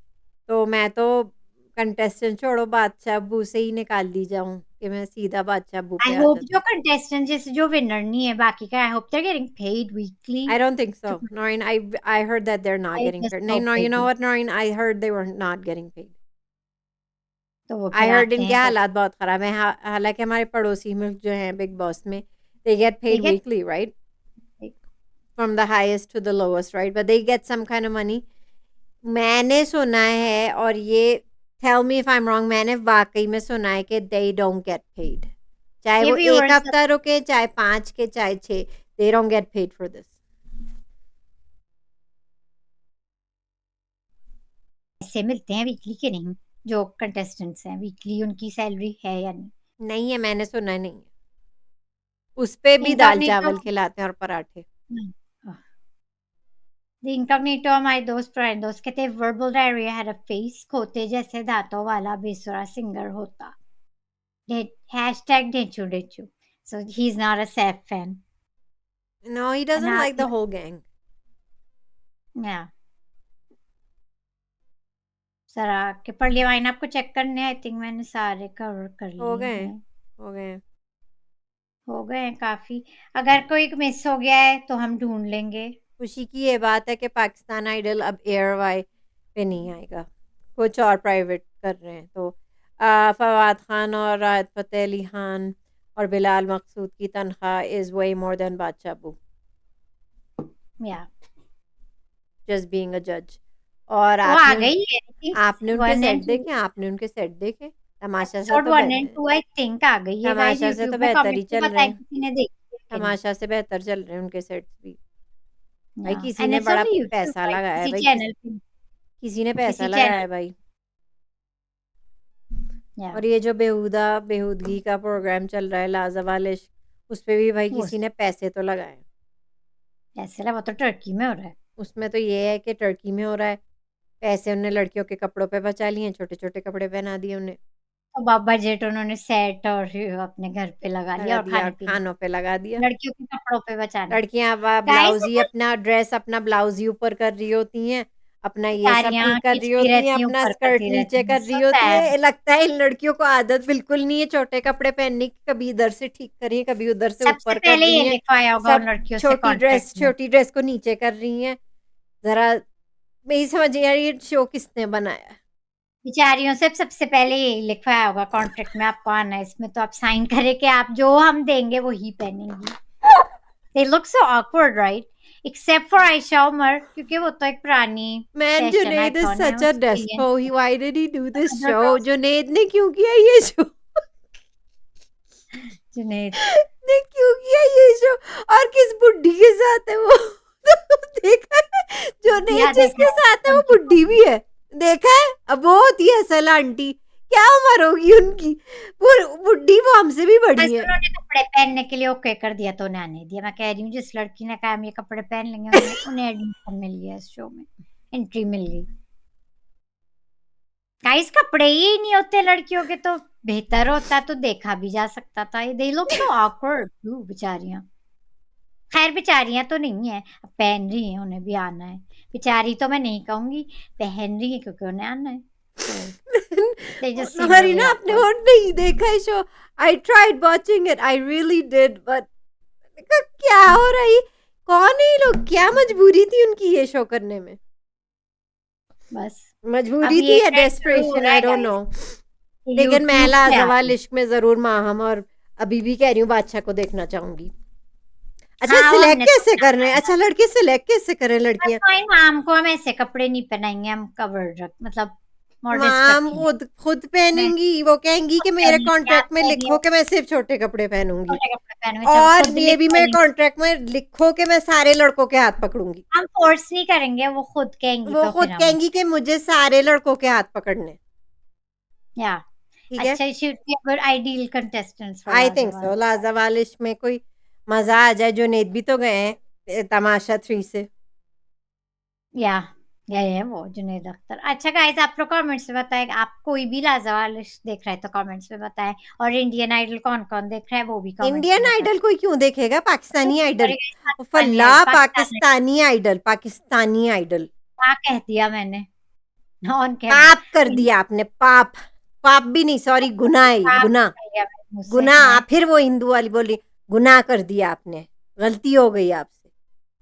तो मैं तो कंटेस्टेंट छोड़ो, बादशाह अब्बू से ही निकाल दी जाऊँ कि मैं सीधा बादशाह अब्बू I पे आ hope जाती। जो contestant जैसे जो winner नहीं है बाकी का, I hope they're getting paid weekly. I don't think to so, Noreen. I heard that they're not I getting just paid. No, hope no, they you know do. what, Noreen? I heard they were not getting paid. तो वो I फिर heard आते इनके हैं तो हालात बहुत ख़राब हैं। हालाँकि हमारे पड़ोसी मुल्क जो हैं बिग बॉस में, they get they paid get weekly, right? From the highest to the lowest, right? But they get some kind of money. मैंने सुना है, और ये tell me if I'm wrong, मैंने वाक़ई में सुना है कि they don't get paid. चाहे ये वो 1 viewers हफ्ता रुके, चाहे 5 के, चाहे 6, they don't get paid for this. पैसे मिलते हैं वीकली के नहीं, जो कंटेस्टेंट्स हैं वीकली उनकी सैलरी है या नहीं? नहीं है, मैंने सुना नहीं है। उस पे भी इनकॉग्निटो दाल-चावल खिलाते हैं और पराठे। द इनकॉग्निटो हमारे दोस्त पुराने दोस्त कहते हैं verbal diarrhoea had a face, खोते जैसे दांतों वाला बेसुरा सिंगर होता. Hashtag ढेंचू ढेंचू. So he's not a Seth fan. No, he And doesn't like the whole gang. yeah. जरा के पढ़ लिया वाइन आपको चेक करने, आई थिंक मैंने सारे कवर कर हो लिए गए हैं. हो गए। हो गए हैं काफी. अगर कोई मिस हो गया है तो हम ढूंढ लेंगे. खुशी की ये बात है कि पाकिस्तान आइडल अब एयर वाई पे नहीं आएगा, कुछ और प्राइवेट कर रहे हैं। तो फवाद खान और राहत फ़तेह अली खान और बिलाल मकसूद की तनख्वाह इज़ वे मोर देन बादशाह अब्बू, या जस्ट बीइंग अ जज। और वो आ गई है, आई थिंक आपने उनके 1 सेट एंड 2. देखे? आपने उनके सेट देखे? तमाशा से एपिसोड तो 1 एंड 2 आई थिंक आ गई है गाइस. तमाशा से तो यूट्यूब में बेहतर ही कमेंट में चल रहे बताएं हैं। किसी ने देखी है कि नहीं. तमाशा से बेहतर चल रहे हैं उनके सेट्स भी। भाई या किसी एंड ने इट्स बड़ा ओनली यूट्यूब, पैसा राइट? लगाया है किसी भाई, चैनल पे, किसी ने पैसा किसी लगाया चैनल. है भाई। या और ये जो बेहूदगी का प्रोग्राम चल रहा है लाजवाब इश्क, उस पे भी भाई वो किसी ने पैसे तो लगाए। ऐसे लगा, वो तो टर्की में हो रहा है. उसमें तो ये है कि टर्की में हो रहा है, पैसे उन्होंने लड़कियों के कपड़ों पे बचा लिए, छोटे छोटे कपड़े पहना दिए उन्हें, तो बजट उन्होंने सेट और अपने घर पे लगा लिया लगा और दिया, खाने और पीने, खानों पे लगा दिया। लड़कियों के कपड़ों पे बचाने. लड़कियां गाइस ब्लाउज ही अपना ड्रेस, अपना ब्लाउज ही ऊपर कर रही होती हैं, अपना ये सब बेचारियां नहीं कर रही खिंचती होती हैं, रहती हैं, अपना ऊपर स्कर्ट करती नीचे रहती हैं. कर रही सो होती सैड. है। लगता है इन लड़कियों को आदत बिल्कुल नहीं है छोटे कपड़े पहनने की, कभी इधर से ठीक कर रही है, कभी उधर से सबसे ऊपर कर पहले रही ये हैं, लिखवाया होगा उन सब लड़कियों से कॉन्ट्रैक्ट में. छोटी ड्रेस को नीचे कर रही हैं। जरा नहीं समझ यार, ये शो किसने बनाया है? बेचारियों से सबसे पहले यही लिखवाया होगा कॉन्ट्रैक्ट में, आपको आना है इसमें, तो आप साइन करें कि आप जो हम देंगे वो ही पहनेंगी. They look so awkward, right? Except for Aisha Umar, क्योंकि वो तो एक पुरानी Man, fashion Junaid is icon है, such a experience. despo. Why did he do this other show? Girls Junaid ने क्यों किया ये शो? जुनैद ने क्यों किया ये शो? और किस बुड्ढी के साथ है वो? देखा है? जुनैद जिसके साथ है वो बुड्ढी भी है, देखा है? अब वो होती है असल आंटी, क्या उम्र होगी उनकी? वो बुड्ढी वो हमसे भी बड़ी है। उन्होंने कपड़े पहनने के लिए ओके कर दिया तो उन्हें आने दिया. मैं कह रही हूँ जिस लड़की ने कहा हम ये कपड़े पहन लेंगे, उन्हें एडमिशन मिल गया इस शो में, एंट्री मिल गई. गाइस कपड़े ही नहीं होते लड़कियों के तो बेहतर होता, तो देखा भी जा सकता था. They look so awkward too बेचारियां. खैर बेचारियां तो नहीं है, अब पहन रही हैं, उन्हें भी आना है. बेचारी तो मैं नहीं कहूंगी, पहन रही है क्योंकि उन्हें आना है. They just seem हमारी really ना आपने awkward. वो नहीं देखा है show? I tried watching it, I really did, but क्या हो रहा है? कौन है ये लोग? क्या मजबूरी थी उनकी ये शो करने में? बस मजबूरी अब थी ये या trend शुरू हो डेस्परेशन, रहा आई है डोंट guys, नो। कि लेकिन मैं YouTube पे लाजवाब आके. इश्क में जरूर माहम और अभी भी कह रही हूँ बादशाह को देखना चाहूंगी। अच्छा हाँ वो सिलेक्ट हमने कैसे सोचा कर रहे हैं? था. अच्छा लड़के सिलेक्ट कैसे करें बस लड़कियां? फाइन, हमको हम ऐसे कपड़े नहीं पहनाएंगे, हम कवर्ड रख मतलब मॉडेस्ट मैम रखेंगे। खुद पहनूंगी, वो कहेंगी कि खुद मेरे पहनिए, क्या कॉन्ट्रैक्ट में कह रही लिखो हो? कि मैं सिर्फ छोटे कपड़े पहनूंगी, छोटे कपड़े पहनूंगी, चलो और खुद ये भी मेरे लिखेंगी। कॉन्ट्रैक्ट में लिखो कि मैं सारे लड़कों के हाथ पकड़ूंगी। हम फोर्स नहीं करेंगे, वो खुद कहेंगी वो तो खुद फिर हम कहेंगी कि मुझे सारे लड़कों के हाथ पकड़ने। या ठीक है, अच्छा, should be a good ideal contestants for I think लाजवाब। सो। लाजावालिश में कोई मजा आ जाए। जुनेद भी तो गए हैं तमाशा 3 से। या ये वो जुनैद अख्तर। अच्छा गाइस, आप लोग कमेंट्स में बताएं, आप कोई भी लाजवाब देख रहा है तो कमेंट्स में बताएं, और इंडियन आइडल कौन कौन देख रहा है वो भी कमेंट्स इंडियन में बताएं। आइडल कोई क्यों देखेगा, Pakistani idol. Sorry guys, Pakistani फल्ला, पाकिस्तानी पाकिस्तानी आइडल, पाकिस्तानी आइडल। क्या कह दिया मैंने ऑन कैमरा? पाप कर दिया आपने, पाप। पाप भी नहीं, सॉरी, गुनाह है, पाप गुनाह। कर दिया मैंने मुझसे गुनाह, मैं। फिर वो हिंदू वाली बोली। गुनाह कर दिया आपने, गलती हो गई आपसे।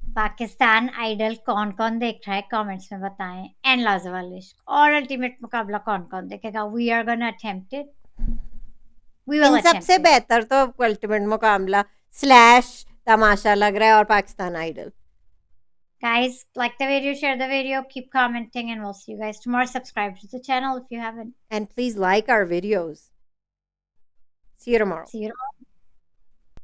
पाकिस्तान आइडल कौन कौन देख रहा है कमेंट्स में बताएं, एंड लाजवाब और अल्टीमेट मुकाबला कौन कौन देखेगा? We are gonna attempt it, we will in सबसे अटेम्प्ट इट। बेहतर तो अल्टीमेट मुकाबला स्लैश तमाशा लग रहा है, और Pakistan idol. Guys, like the video, share the video, keep commenting, and we'll see you guys tomorrow. Subscribe to the channel if you haven't. And please like our videos. See you tomorrow. See you tomorrow.